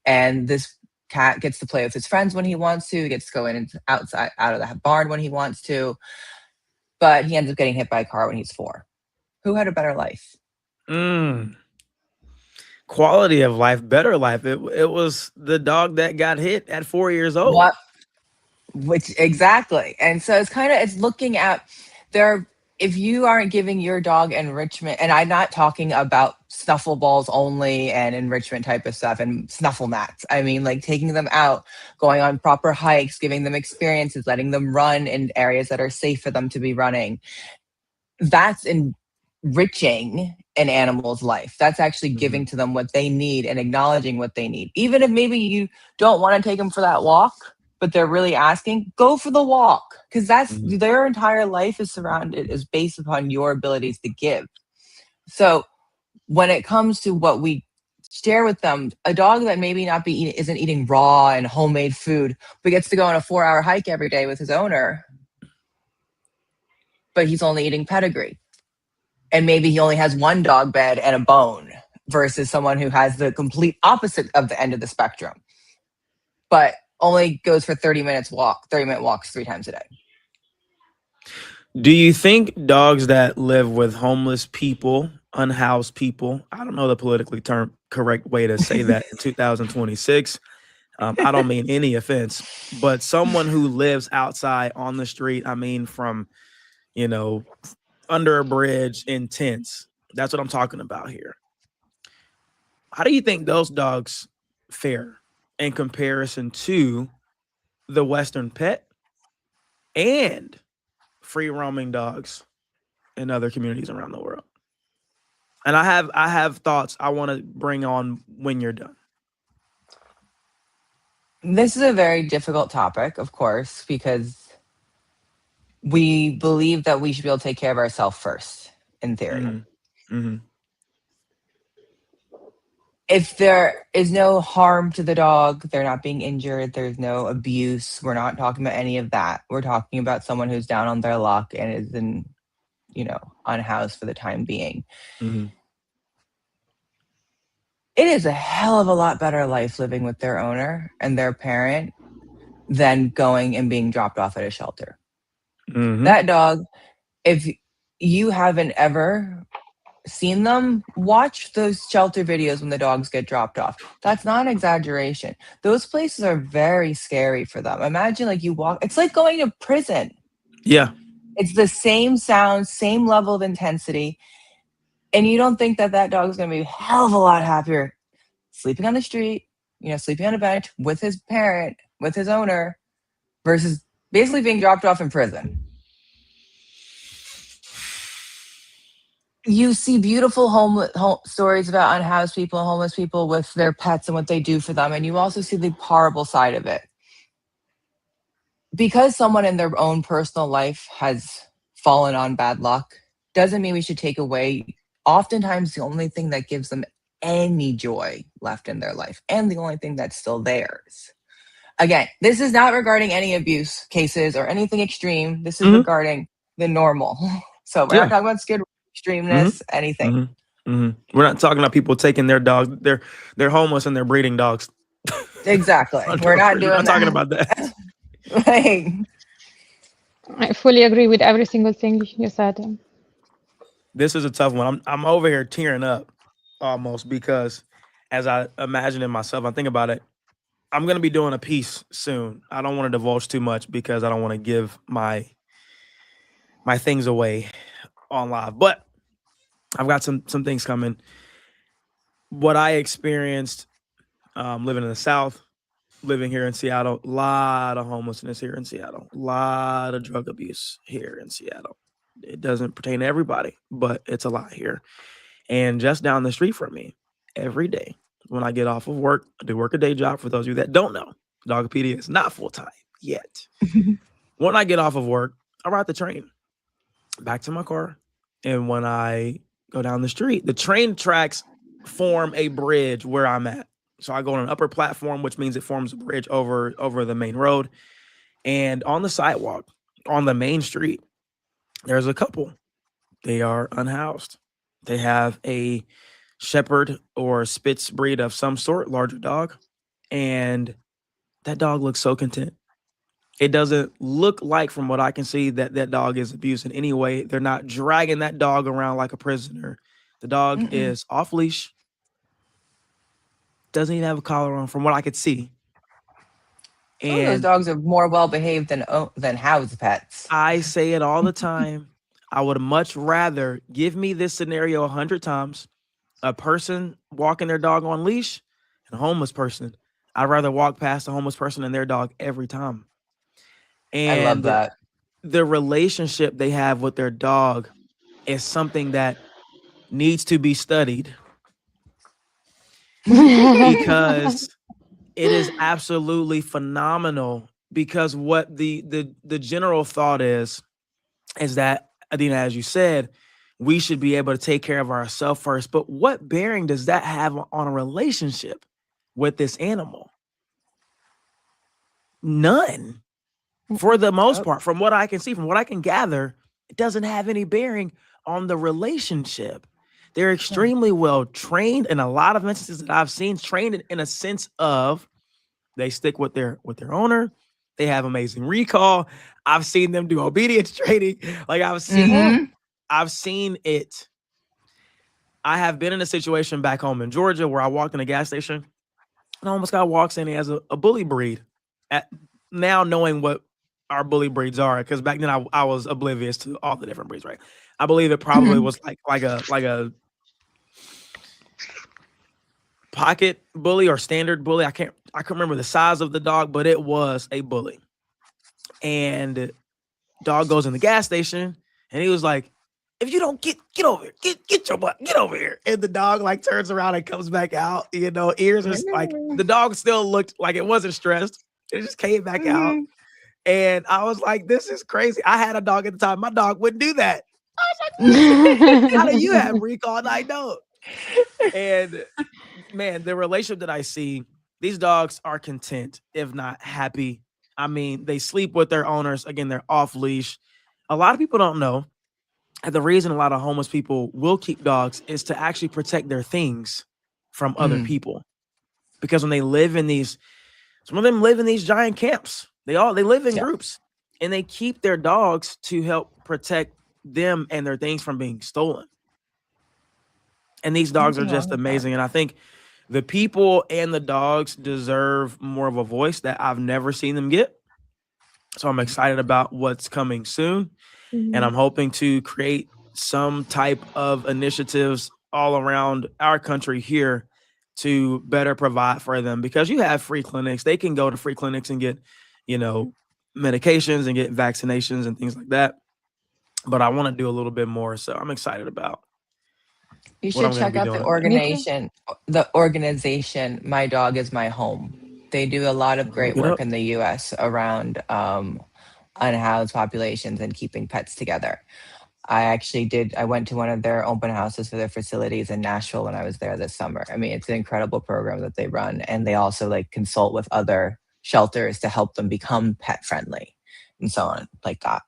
Speaker 3: And this cat gets to play with his friends when he wants to, gets to go in and outside out of the barn when he wants to, but he ends up getting hit by a car when he's 4. Who had a better life?
Speaker 1: Quality of life, better life. It was the dog that got hit at 4 years old.
Speaker 3: What? Which exactly. And so it's looking at if you aren't giving your dog enrichment, and I'm not talking about snuffle balls only and enrichment type of stuff and snuffle mats. I mean, like taking them out, going on proper hikes, giving them experiences, letting them run in areas that are safe for them to be running. That's enriching an animal's life. That's actually giving to them what they need and acknowledging what they need. Even if maybe you don't want to take them for that walk, but they're really asking, go for the walk, because that's their entire life is based upon your abilities to give. So when it comes to what we share with them, a dog that maybe isn't eating raw and homemade food, but gets to go on a 4-hour hike every day with his owner, but he's only eating pedigree, and maybe he only has one dog bed and a bone, versus someone who has the complete opposite of the end of the spectrum, but only goes for 30-minute walks 3 times a day.
Speaker 1: Do you think dogs that live with homeless people, unhoused people, I don't know the politically correct way to say that in 2026. I don't mean any offense, but someone who lives outside on the street, I mean, from, under a bridge in tents. That's what I'm talking about here. How do you think those dogs fare in comparison to the Western pet and free roaming dogs in other communities around the world? And I have thoughts I want to bring on when you're done.
Speaker 3: This is a very difficult topic, of course, because we believe that we should be able to take care of ourselves first, in theory. If there is no harm to the dog, they're not being injured, there's no abuse, we're not talking about any of that. We're talking about someone who's down on their luck and is unhoused for the time being. It is a hell of a lot better life living with their owner and their parent than going and being dropped off at a shelter.
Speaker 1: Mm-hmm.
Speaker 3: That dog, if you haven't ever seen them, watch those shelter videos when the dogs get dropped off. That's not an exaggeration. Those places are very scary for them. Imagine like you walk, it's like going to prison.
Speaker 1: Yeah.
Speaker 3: It's the same sound, same level of intensity. And you don't think that that dog is going to be a hell of a lot happier sleeping on the street, sleeping on a bench with his parent, with his owner, versus basically being dropped off in prison. You see beautiful home stories about unhoused people and homeless people with their pets and what they do for them. And you also see the horrible side of it. Because someone in their own personal life has fallen on bad luck doesn't mean we should take away oftentimes the only thing that gives them any joy left in their life and the only thing that's still theirs. Again, this is not regarding any abuse cases or anything extreme. This is regarding the normal. So we're not talking about skid extremeness, anything.
Speaker 1: We're not talking about people taking their dogs. They're homeless and they're breeding dogs.
Speaker 3: Exactly. We're not doing
Speaker 1: not talking about that.
Speaker 3: Right.
Speaker 2: I fully agree with every single thing you said.
Speaker 1: This is a tough one. I'm over here tearing up almost because as I imagine it myself, I think about it. I'm going to be doing a piece soon. I don't want to divulge too much because I don't want to give my things away on live, but I've got some things coming. What I experienced living in the South, living here in Seattle, a lot of homelessness here in Seattle, a lot of drug abuse here in Seattle. It doesn't pertain to everybody, but it's a lot here. And just down the street from me, every day when I get off of work, I do work a day job. For those of you that don't know, Dogopedia is not full-time yet. When I get off of work, I ride the train back to my car. And when I go down the street, the train tracks form a bridge where I'm at. So I go on an upper platform, which means it forms a bridge over the main road. And on the sidewalk, on the main street, there's a couple. They are unhoused. They have a shepherd or Spitz breed of some sort, larger dog. And that dog looks so content. It doesn't look like, from what I can see, that dog is abused in any way. They're not dragging that dog around like a prisoner. The dog is off leash. Doesn't even have a collar on, from what I could see.
Speaker 3: And those dogs are more well behaved than house pets.
Speaker 1: I say it all the time. I would much rather, give me this scenario 100 times, a person walking their dog on leash and a homeless person. I'd rather walk past a homeless person and their dog every time. And
Speaker 3: I love that.
Speaker 1: The relationship they have with their dog is something that needs to be studied because it is absolutely phenomenal. Because what the general thought is that, Adena, as you said, we should be able to take care of ourselves first. But what bearing does that have on a relationship with this animal? None. For the most part, from what I can see, from what I can gather, it doesn't have any bearing on the relationship. They're extremely well trained in a lot of instances that I've seen, trained in a sense of they stick with their owner. They have amazing recall. I've seen them do obedience training. Like I've seen it. I have been in a situation back home in Georgia where I walked in a gas station and almost guy walks in. He has a bully breed. Now knowing what our bully breeds are, because back then I was oblivious to all the different breeds, right? I believe it probably was like a pocket bully or standard bully. I can't remember the size of the dog, but it was a bully. And dog goes in the gas station and he was like, if you don't get over here, get your butt, get over here. And the dog like turns around and comes back out, ears are like, the dog still looked like it wasn't stressed. It just came back out. And I was like, this is crazy. I had a dog at the time. My dog wouldn't do that. I was like, how do you have recall and I don't? And man, the relationship that I see, these dogs are content, if not happy. I mean, they sleep with their owners. Again, they're off leash. A lot of people don't know that the reason a lot of homeless people will keep dogs is to actually protect their things from other people. Because when they live in some of them live in these giant camps. They live in groups. and they keep their dogs to help protect them and their things from being stolen. And these dogs are
Speaker 3: Nothing wrong
Speaker 1: just
Speaker 3: with that.
Speaker 1: amazing. And I think the people and the dogs deserve more of a voice that I've never seen them get. So I'm excited about what's coming soon. And I'm hoping to create some type of initiatives all around our country here to better provide for them, because you have free clinics. They can go to free clinics and get, medications and get vaccinations and things like that. But I want to do a little bit more. So I'm excited about
Speaker 3: You
Speaker 1: what I'm
Speaker 3: should
Speaker 1: going to
Speaker 3: check
Speaker 1: be
Speaker 3: out
Speaker 1: doing
Speaker 3: the
Speaker 1: in there.
Speaker 2: Me too.
Speaker 3: organization My Dog Is My Home. They do a lot of great
Speaker 1: Look it
Speaker 3: work
Speaker 1: up.
Speaker 3: in the US around unhoused populations and keeping pets together. I went to one of their open houses for their facilities in Nashville when I was there this summer. I mean, it's an incredible program that they run, and they also like consult with other shelters to help them become pet friendly and so on like that.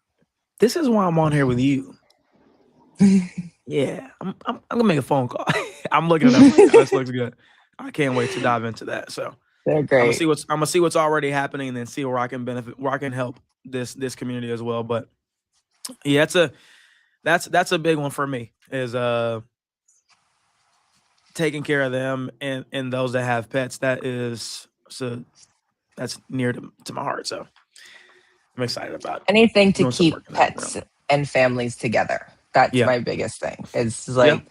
Speaker 1: This is why I'm on here with you. Yeah, I'm gonna make a phone call. I'm looking it up right now. This looks good. I can't wait to dive into that. So
Speaker 3: They're
Speaker 1: I'm gonna
Speaker 3: great.
Speaker 1: see what's already happening, and then see where I can benefit, where I can help this community as well. But yeah, that's a big one for me, is taking care of them and those that have pets. That's near to my heart. So I'm excited about
Speaker 3: Anything to
Speaker 1: doing some work
Speaker 3: keep
Speaker 1: in that
Speaker 3: pets
Speaker 1: realm.
Speaker 3: and families together. That's
Speaker 1: Yeah,
Speaker 3: my biggest thing. It's
Speaker 1: yeah.
Speaker 3: like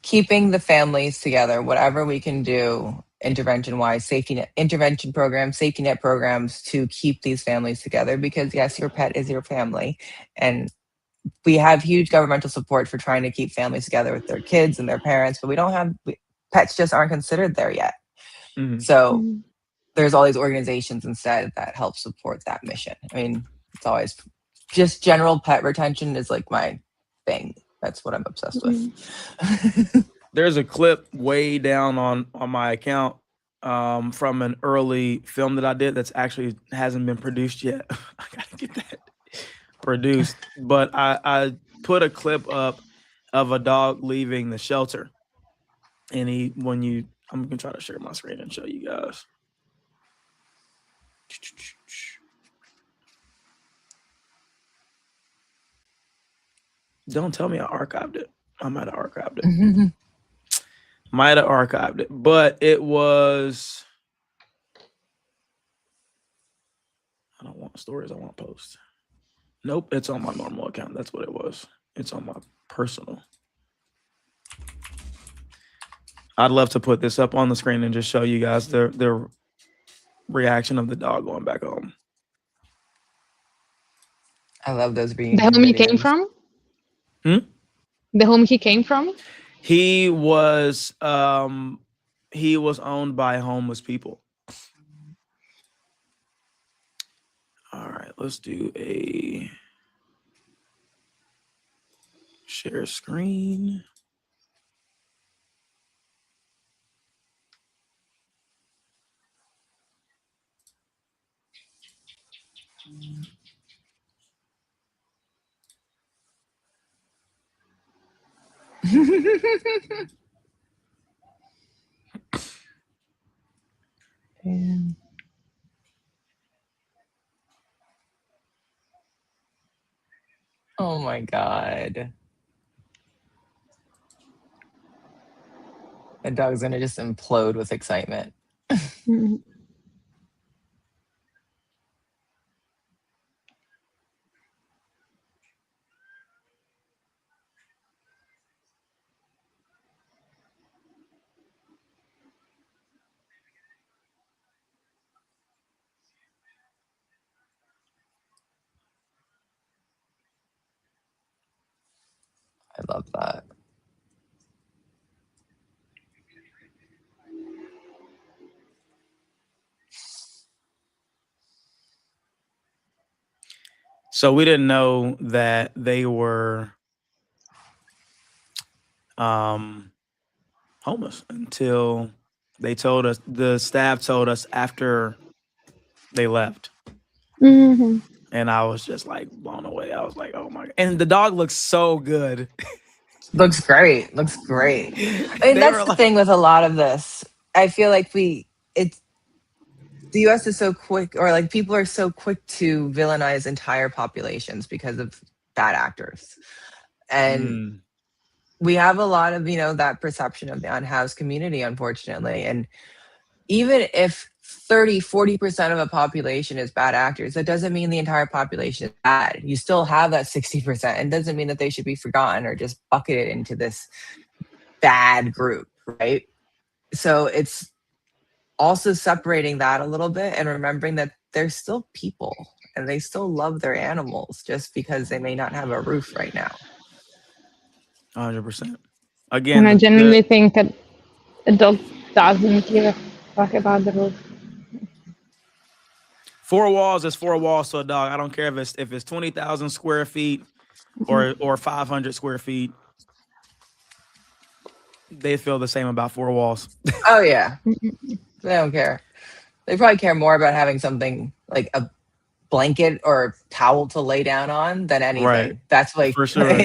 Speaker 3: keeping the families together, whatever we can do intervention wise, intervention programs, safety net programs to keep these families together, because yes, your pet is your family. And we have huge governmental support for trying to keep families together with their kids and their parents, but pets just aren't considered there yet.
Speaker 1: Mm-hmm.
Speaker 3: So there's all these organizations instead that help support that mission. I mean, it's always just general pet retention is like my thing. That's what I'm obsessed with.
Speaker 1: There's a clip way down on my account from an early film that I did that's actually hasn't been produced yet. I gotta get that produced. But I put a clip up of a dog leaving the shelter, and I'm gonna try to share my screen and show you guys. Don't tell me I archived it. I might have archived it. Might have archived it, but it was. I don't want stories. I want posts. Nope, it's on my normal account. That's what it was. It's on my personal. I'd love to put this up on the screen and just show you guys the reaction of the dog going back home.
Speaker 3: I love those
Speaker 2: The
Speaker 3: reunion
Speaker 2: home he came
Speaker 3: videos.
Speaker 2: from?
Speaker 1: Hmm?
Speaker 2: The home he came from?
Speaker 1: He was owned by homeless people. All right, let's do a share screen.
Speaker 3: Oh my God. The dog's gonna just implode with excitement.
Speaker 2: Mhm.
Speaker 3: I love that.
Speaker 1: So we didn't know that they were homeless until the staff told us after they left.
Speaker 2: Mhm.
Speaker 1: And I was just like blown away. I was like, oh my God. And the dog looks so good.
Speaker 3: Looks great. Looks great. I mean,
Speaker 1: They
Speaker 3: that's
Speaker 1: were
Speaker 3: the
Speaker 1: like,
Speaker 3: thing with a lot of this. I feel like the US is so quick, or like people are so quick to villainize entire populations because of bad actors. And we have a lot of, that perception of the unhoused community, unfortunately. And even if 30-40% of a population is bad actors, that doesn't mean the entire population is bad. You still have that 60%. It doesn't mean that they should be forgotten or just bucketed into this bad group, right? So it's also separating that a little bit and remembering that they're still people and they still love their animals just because they may not have a roof right now.
Speaker 1: 100%.
Speaker 2: And I genuinely think that a dog doesn't give a fuck about the roof.
Speaker 1: 4 walls is 4 walls to a dog. I don't care if it's 20,000 square feet or 500 square feet. They feel the same about 4 walls.
Speaker 3: Oh yeah, they don't care. They probably care more about having something like a blanket or towel to lay down on than anything.
Speaker 1: Right.
Speaker 3: That's like
Speaker 1: for sure.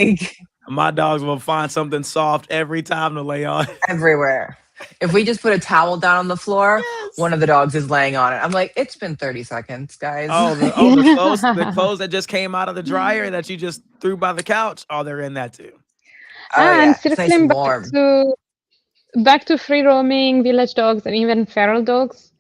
Speaker 1: My dogs will find something soft every time to lay on.
Speaker 3: Everywhere. If we just put a towel down on the floor, one of the dogs is laying on it. I'm like, it's been 30 seconds, guys.
Speaker 1: The clothes that just came out of the dryer that you just threw by the couch, they're in that too.
Speaker 2: And circling back to free roaming village dogs and even feral dogs,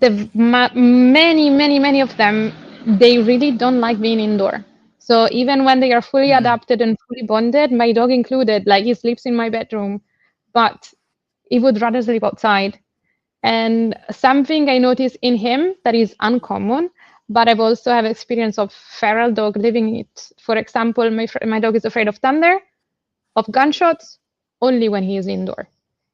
Speaker 2: many of them, they really don't like being indoor. So even when they are fully adapted and fully bonded, my dog included, like he sleeps in my bedroom, but he would rather sleep outside. And something I noticed in him that is uncommon, but I've also have experience of feral dog living it. For example, my dog is afraid of thunder, of gunshots, only when he is indoor.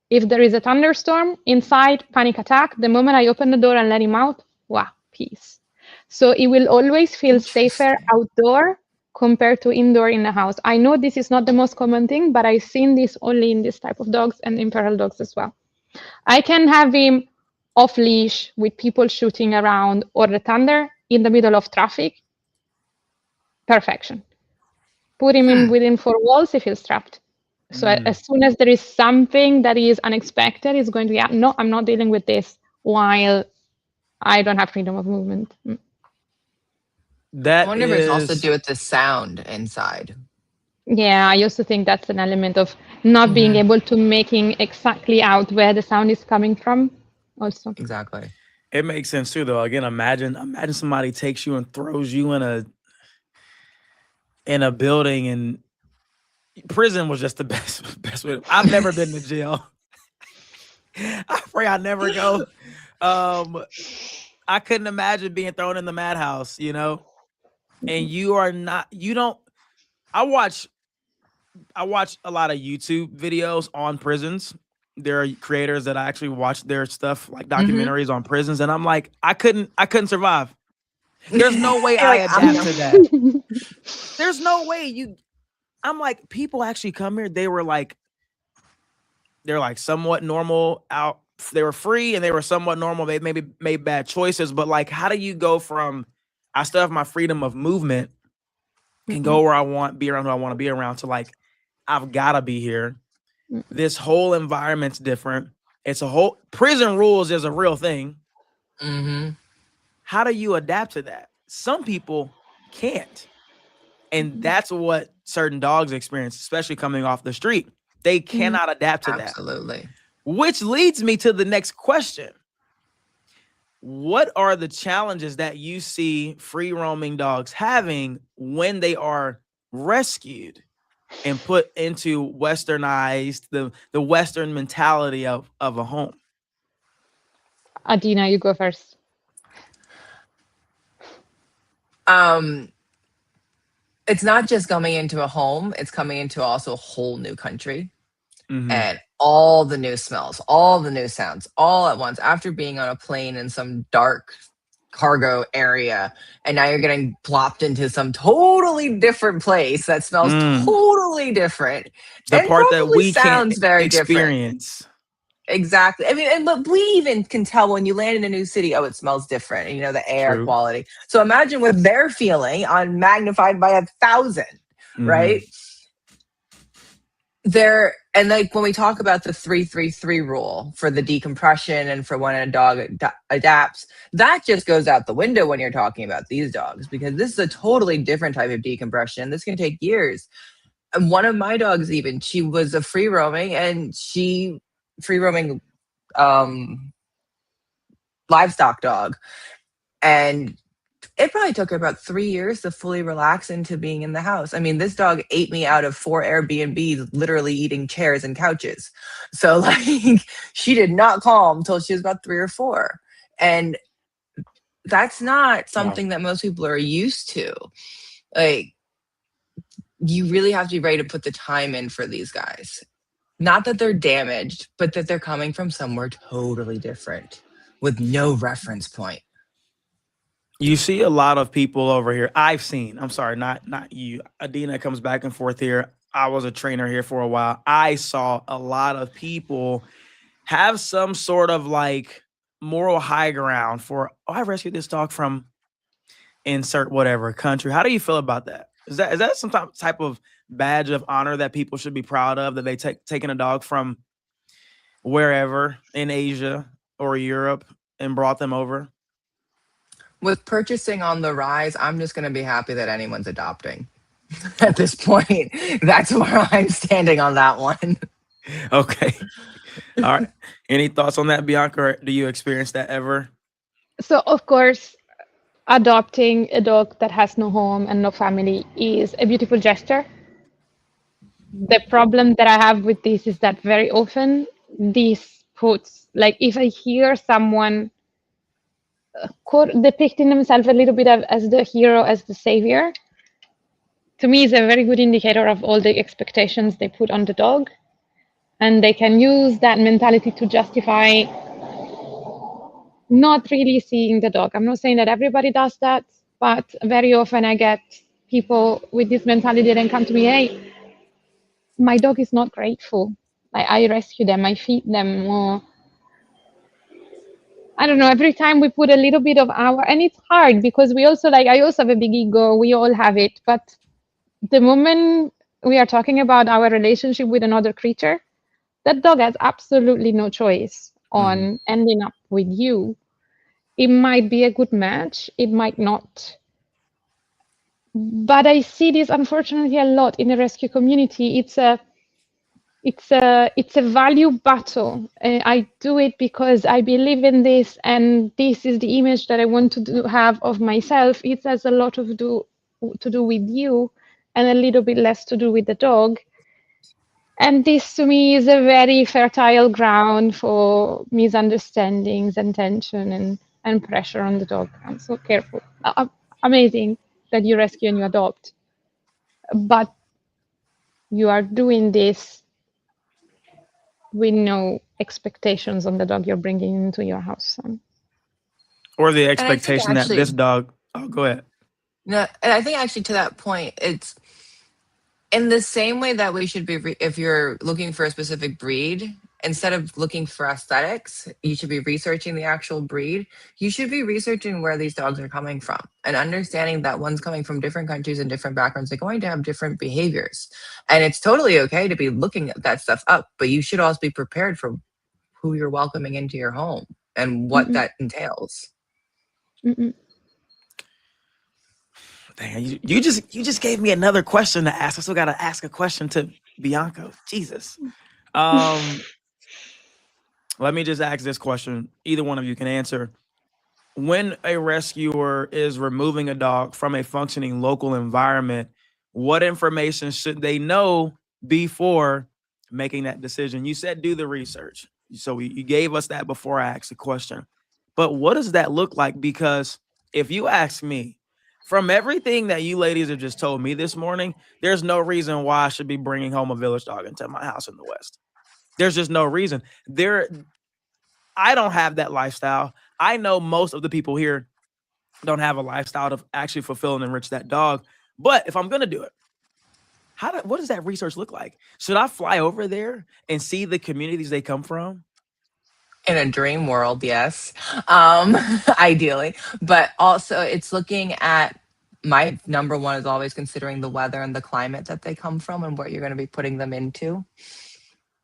Speaker 2: If there is a thunderstorm inside, panic attack. The moment I open the door and let him out, wow, peace. So he will always feel safer outdoor compared to indoor in the house. I know this is not the most common thing, but I've seen this only in this type of dogs and in feral dogs as well. I can have him off leash with people shooting around or the thunder in the middle of traffic. Perfection. Put him in within 4 walls, he feels trapped. So as soon as there is something that is unexpected, it's going to be, no, I'm not dealing with this while I don't have freedom of movement.
Speaker 3: I wonder if it's also to do with the sound inside.
Speaker 2: Yeah, I also think that's an element of not being able to making exactly out where the sound is coming from also.
Speaker 3: Exactly.
Speaker 1: It makes sense too, though. Again, imagine somebody takes you and throws you in a building, and prison was just the best way. I've never been to jail. I pray I never go. I couldn't imagine being thrown in the madhouse, and I watch a lot of YouTube videos on prisons. There are creators that I actually watch their stuff, like documentaries on prisons, and I'm like, I couldn't survive. There's no way I adapt to that. There's no way I'm like, people actually come here. They're like somewhat normal out. They were free and they were somewhat normal. They maybe made bad choices, but like, how do you go from, I still have my freedom of movement, can go where I want, be around who I want to be around, to like, I've got to be here. This whole environment's different. It's prison rules is a real thing. How do you adapt to that? Some people can't. And that's what certain dogs experience, especially coming off the street. They cannot adapt to that.
Speaker 3: Absolutely.
Speaker 1: Which leads me to the next question. What are the challenges that you see free roaming dogs having when they are rescued and put into westernized, the Western mentality of a home?
Speaker 2: Adena, you go first.
Speaker 3: It's not just coming into a home, it's coming into also a whole new country. And all the new smells, all the new sounds, all at once, after being on a plane in some dark cargo area, and now you're getting plopped into some totally different place that smells totally different.
Speaker 1: The
Speaker 3: and
Speaker 1: part that we
Speaker 3: sounds
Speaker 1: can't
Speaker 3: very
Speaker 1: experience.
Speaker 3: Different. Exactly. I mean, but we even can tell when you land in a new city, oh, it smells different. And, the air quality. So imagine what they're feeling on magnified by 1,000, right? And like when we talk about the 3-3-3 rule for the decompression and for when a dog adapts, that just goes out the window when you're talking about these dogs, because this is a totally different type of decompression. This can take years. And one of my dogs, even, she was a free roaming livestock dog. And it probably took her about 3 years to fully relax into being in the house. I mean, this dog ate me out of 4 Airbnbs, literally eating chairs and couches. So, like, she did not calm until she was about 3 or 4. And that's not something that most people are used to. Like, you really have to be ready to put the time in for these guys. Not that they're damaged, but that they're coming from somewhere totally different with no reference point.
Speaker 1: You see a lot of people over here. I'm sorry, not you. Adena comes back and forth here. I was a trainer here for a while. I saw a lot of people have some sort of like moral high ground for, I rescued this dog from insert whatever country. How do you feel about that? Is that some type of badge of honor that people should be proud of, that they taken a dog from wherever in Asia or Europe and brought them over?
Speaker 3: With purchasing on the rise, I'm just going to be happy that anyone's adopting. At this point, that's where I'm standing on that one.
Speaker 1: Okay. All right. Any thoughts on that, Bianca? Or do you experience that ever?
Speaker 2: So, of course, adopting a dog that has no home and no family is a beautiful gesture. The problem that I have with this is that very often this puts, like, if I hear someone depicting themselves a little bit as the hero, as the savior, to me is a very good indicator of all the expectations they put on the dog. And they can use that mentality to justify not really seeing the dog. I'm not saying that everybody does that, but very often I get people with this mentality that come to me, hey, my dog is not grateful. I rescue them, I feed them, or I don't know, every time we put a little bit of and it's hard because we also I also have a big ego, we all have it, but the moment we are talking about our relationship with another creature, that dog has absolutely no choice on ending up with you. It might be a good match, it might not. But I see this unfortunately a lot in the rescue community. It's a value battle. I do it because I believe in this, and this is the image that I want to have of myself. It has a lot to do with you, and a little bit less to do with the dog. And this, to me, is a very fertile ground for misunderstandings and tension and pressure on the dog. I'm so careful. Amazing that you rescue and you adopt, but you are doing this with no expectations on the dog you're bringing into your house.
Speaker 1: Or the expectation that this dog... Oh, go ahead.
Speaker 3: No, and I think actually to that point, it's in the same way that we should be, if you're looking for a specific breed, instead of looking for aesthetics, you should be researching the actual breed. You should be researching where these dogs are coming from and understanding that one's coming from different countries and different backgrounds. They're going to have different behaviors. And it's totally okay to be looking at that stuff up, but you should also be prepared for who you're welcoming into your home and what that entails.
Speaker 1: Dang, you just gave me another question to ask. I still got to ask a question to Bianca. Jesus. Let me just ask this question. Either one of you can answer. When a rescuer is removing a dog from a functioning local environment, what information should they know before making that decision? You said do the research. So you gave us that before I asked the question. But what does that look like? Because if you ask me, from everything that you ladies have just told me this morning, there's no reason why I should be bringing home a village dog into my house in the West. There's just no reason. I don't have that lifestyle. I know most of the people here don't have a lifestyle to actually fulfill and enrich that dog. But if I'm going to do it, what does that research look like? Should I fly over there and see the communities they come from?
Speaker 3: In a dream world, yes, ideally. But also it's looking at My number one is always considering the weather and the climate that they come from and what you're going to be putting them into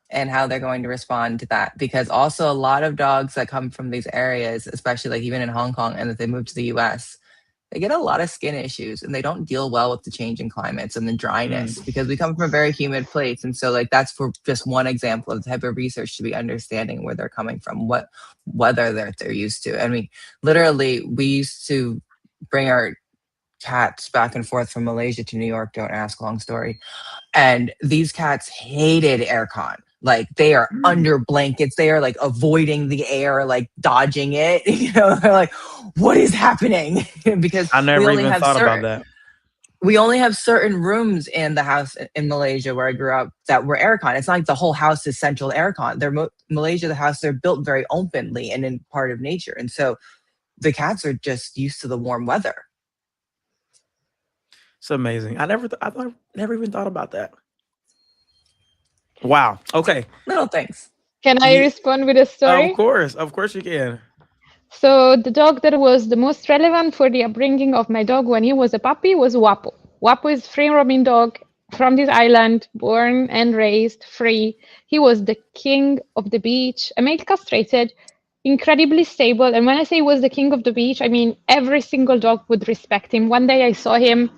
Speaker 3: and how they're going to respond to that. Because also a lot of dogs that come from these areas, especially like even in Hong Kong and that they move to the US, they get a lot of skin issues and they don't deal well with the changing climates and the dryness because we come from a very humid place. And so like that's for just one example of the type of research to be understanding where they're coming from, what weather they're used to. I mean, literally we used to bring our cats back and forth from Malaysia to New York, don't ask, long story. And these cats hated aircon. Like they are under blankets. They are like avoiding the air, like dodging it. They're like, what is happening? Because
Speaker 1: I never even thought about that.
Speaker 3: We only have certain rooms in the house in Malaysia where I grew up that were aircon. It's not like the whole house is central aircon. Malaysia, the house, they're built very openly and in part of nature. And so the cats are just used to the warm weather.
Speaker 1: It's amazing. I never even thought about that. Wow. Okay.
Speaker 3: Little things.
Speaker 2: Can I respond with a story?
Speaker 1: Of course you can.
Speaker 2: So the dog that was the most relevant for the upbringing of my dog when he was a puppy was Wapo. Wapo is a free-roaming dog from this island, born and raised free. He was the king of the beach, a male castrated, incredibly stable. And when I say he was the king of the beach, I mean every single dog would respect him. One day I saw him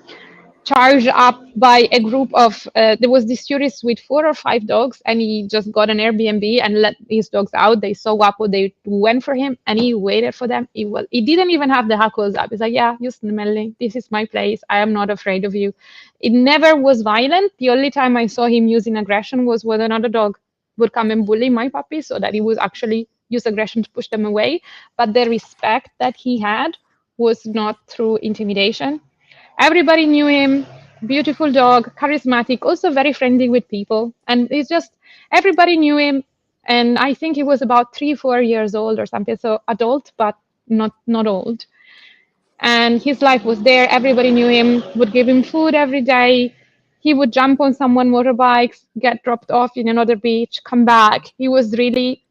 Speaker 2: charged up by a group of, there was this tourist with 4 or 5 dogs, and he just got an Airbnb and let his dogs out. They saw Wapo, they went for him, and he waited for them. He didn't even have the hackles up. He's like, yeah, you smelling, this is my place. I am not afraid of you. It never was violent. The only time I saw him using aggression was when another dog would come and bully my puppy, so that he was actually use aggression to push them away. But the respect that he had was not through intimidation. Everybody knew him, beautiful dog, charismatic, also very friendly with people. And it's just, everybody knew him. And I think he was about 3-4 years old or something. So adult, but not old. And his life was there. Everybody knew him, would give him food every day. He would jump on someone motorbikes, get dropped off in another beach, come back. He was really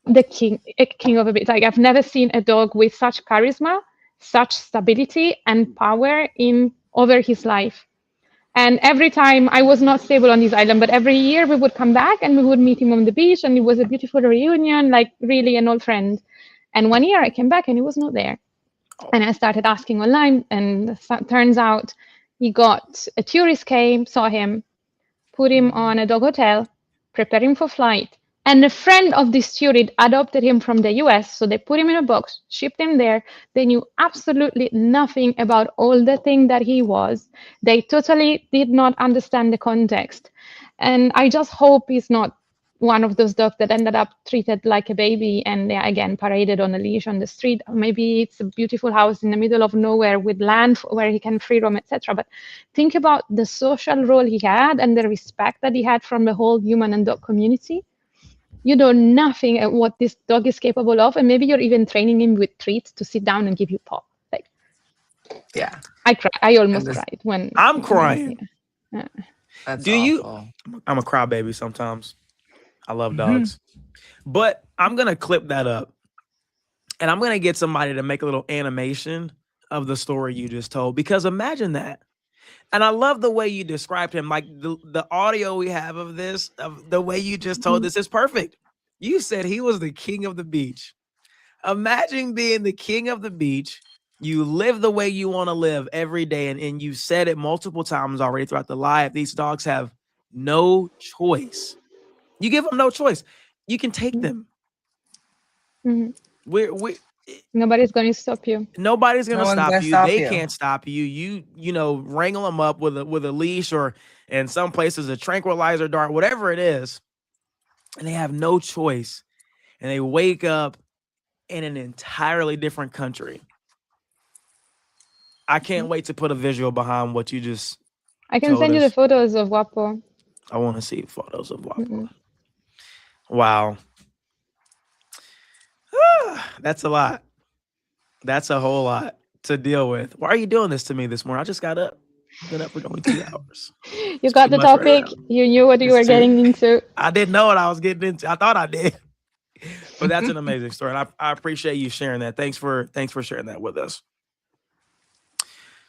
Speaker 2: the king of a beach. Like I've never seen a dog with such charisma, such stability and power over his life. And every time I was not stable on this island, but every year we would come back and we would meet him on the beach, and it was a beautiful reunion, like really an old friend. And one year I came back and he was not there. And I started asking online, and turns out a tourist came, saw him, put him on a dog hotel, prepared him for flight. And a friend of this tourist adopted him from the US. So they put him in a box, shipped him there. They knew absolutely nothing about all the things that he was. They totally did not understand the context. And I just hope he's not one of those dogs that ended up treated like a baby and they again paraded on a leash on the street. Maybe it's a beautiful house in the middle of nowhere with land where he can free roam, etc. But think about the social role he had and the respect that he had from the whole human and dog community. You know nothing at what this dog is capable of, and maybe you're even training him with treats to sit down and give you paw. Like,
Speaker 3: yeah,
Speaker 2: I cried. I almost cried when
Speaker 1: I'm crying.
Speaker 3: Yeah. That's
Speaker 1: awful. I'm a crybaby sometimes. I love dogs, but I'm gonna clip that up, and I'm gonna get somebody to make a little animation of the story you just told. Because imagine that. And I love the way you described him. Like the audio we have of this, of the way you just told this is perfect. You said he was the king of the beach. Imagine being the king of the beach. You live the way you want to live every day. And you said it multiple times already throughout the live. These dogs have no choice. You give them no choice. You can take them.
Speaker 2: Nobody's going to stop you.
Speaker 1: Nobody's going to stop you. They can't stop you. You know, wrangle them up with a leash, or in some places a tranquilizer dart, whatever it is. And they have no choice. And they wake up in an entirely different country. I can't wait to put a visual behind what you just
Speaker 2: I can send you the photos of Wapo.
Speaker 1: I want to see photos of Wapo. Wow. That's a lot. That's a whole lot to deal with. Why are you doing this to me this morning? I just got up. I've been up for only 2 hours.
Speaker 2: You got the topic. You knew what you were getting into.
Speaker 1: I didn't know what I was getting into. I thought I did. But that's an amazing story. And I appreciate you sharing that. Thanks for sharing that with us.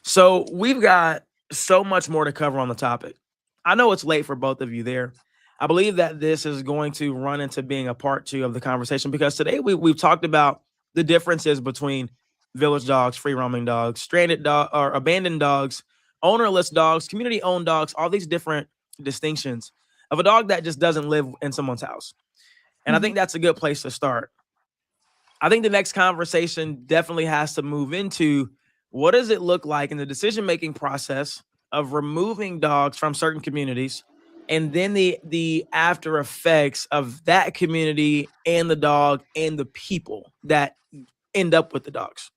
Speaker 1: So we've got so much more to cover on the topic. I know it's late for both of you there. I believe that this is going to run into being a part 2 of the conversation because today we've talked about the differences between village dogs, free roaming dogs, stranded dog or abandoned dogs, ownerless dogs, community owned dogs, all these different distinctions of a dog that just doesn't live in someone's house. And I think that's a good place to start. I think the next conversation definitely has to move into what does it look like in the decision-making process of removing dogs from certain communities and then the after effects of that community and the dog and the people that end up with the dogs.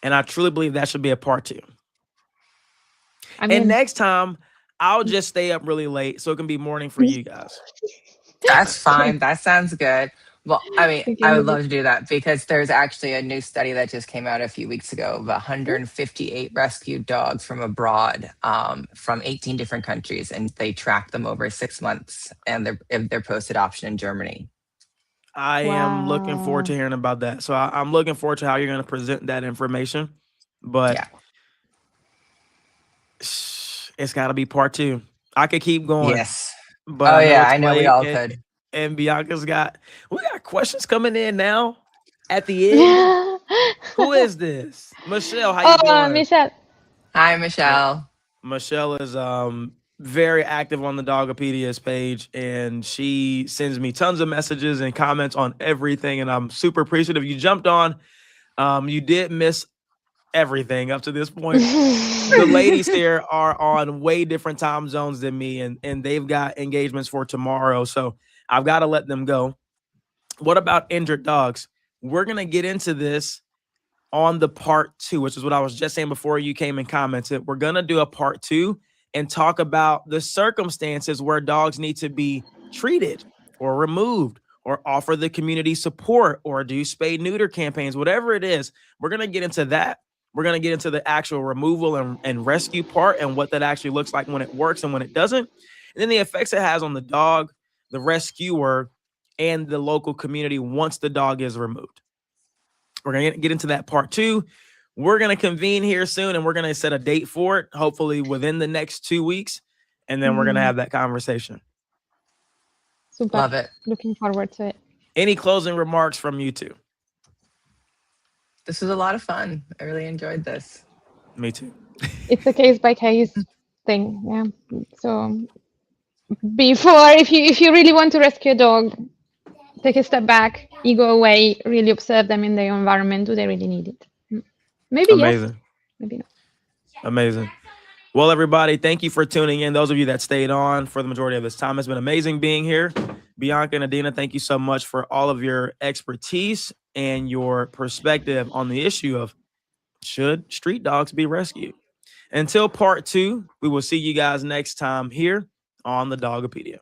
Speaker 1: And I truly believe that should be a part 2.
Speaker 2: I mean,
Speaker 1: And next time, I'll just stay up really late so it can be morning for you guys.
Speaker 3: That's fine. That sounds good. Well, I mean,
Speaker 2: we
Speaker 3: I
Speaker 2: can
Speaker 3: would
Speaker 2: do
Speaker 3: love to do that because there's actually a new study that just came out a few weeks ago of 158 rescued dogs from abroad, from 18 different countries, and they tracked them over 6 months, and they're post adoption in Germany.
Speaker 1: I am looking forward to hearing about that. So I'm looking forward to how you're going to present that information. But
Speaker 3: Yeah.
Speaker 1: it's got to be part 2. I could keep going.
Speaker 3: Yes.
Speaker 1: But
Speaker 3: Oh
Speaker 1: I know
Speaker 3: yeah,
Speaker 1: it's
Speaker 3: I know we
Speaker 1: late,
Speaker 3: all could.
Speaker 1: and Bianca's we got questions coming in now at the end. Who is this? Michelle, how you doing?
Speaker 2: Michelle.
Speaker 3: Hi, Michelle.
Speaker 1: Michelle is very active on the Dogopedia's page, and she sends me tons of messages and comments on everything, and I'm super appreciative. You jumped on. You did miss everything up to this point. The ladies here are on way different time zones than me, and they've got engagements for tomorrow, so I've got to let them go. What about injured dogs? We're going to get into this on the part 2, which is what I was just saying before you came and commented. We're going to do a part 2 and talk about the circumstances where dogs need to be treated or removed or offer the community support or do spay neuter campaigns, whatever it is. We're going to get into that. We're going to get into the actual removal and rescue part and what that actually looks like when it works and when it doesn't. And then the effects it has on the dog, the rescuer, and the local community once the dog is removed. We're going to get into that part 2. We're going to convene here soon, and we're going to set a date for it, hopefully within the next 2 weeks. And then we're going to have that conversation.
Speaker 2: Super.
Speaker 3: Love it.
Speaker 2: Looking forward to it.
Speaker 1: Any closing remarks from you two?
Speaker 3: This was a lot of fun. I really enjoyed this.
Speaker 1: Me too.
Speaker 2: It's a case by case thing. Yeah. So before, if you really want to rescue a dog, take a step back, you go away, really observe them in their environment. Do they really need it? Maybe
Speaker 1: Amazing.
Speaker 2: yes, maybe no.
Speaker 1: Amazing. Well, everybody, thank you for tuning in. Those of you that stayed on for the majority of this time, it's been amazing being here. Bianca and Adena, thank you so much for all of your expertise and your perspective on the issue of should street dogs be rescued. Until part 2, we will see you guys next time here on the Dogopedia.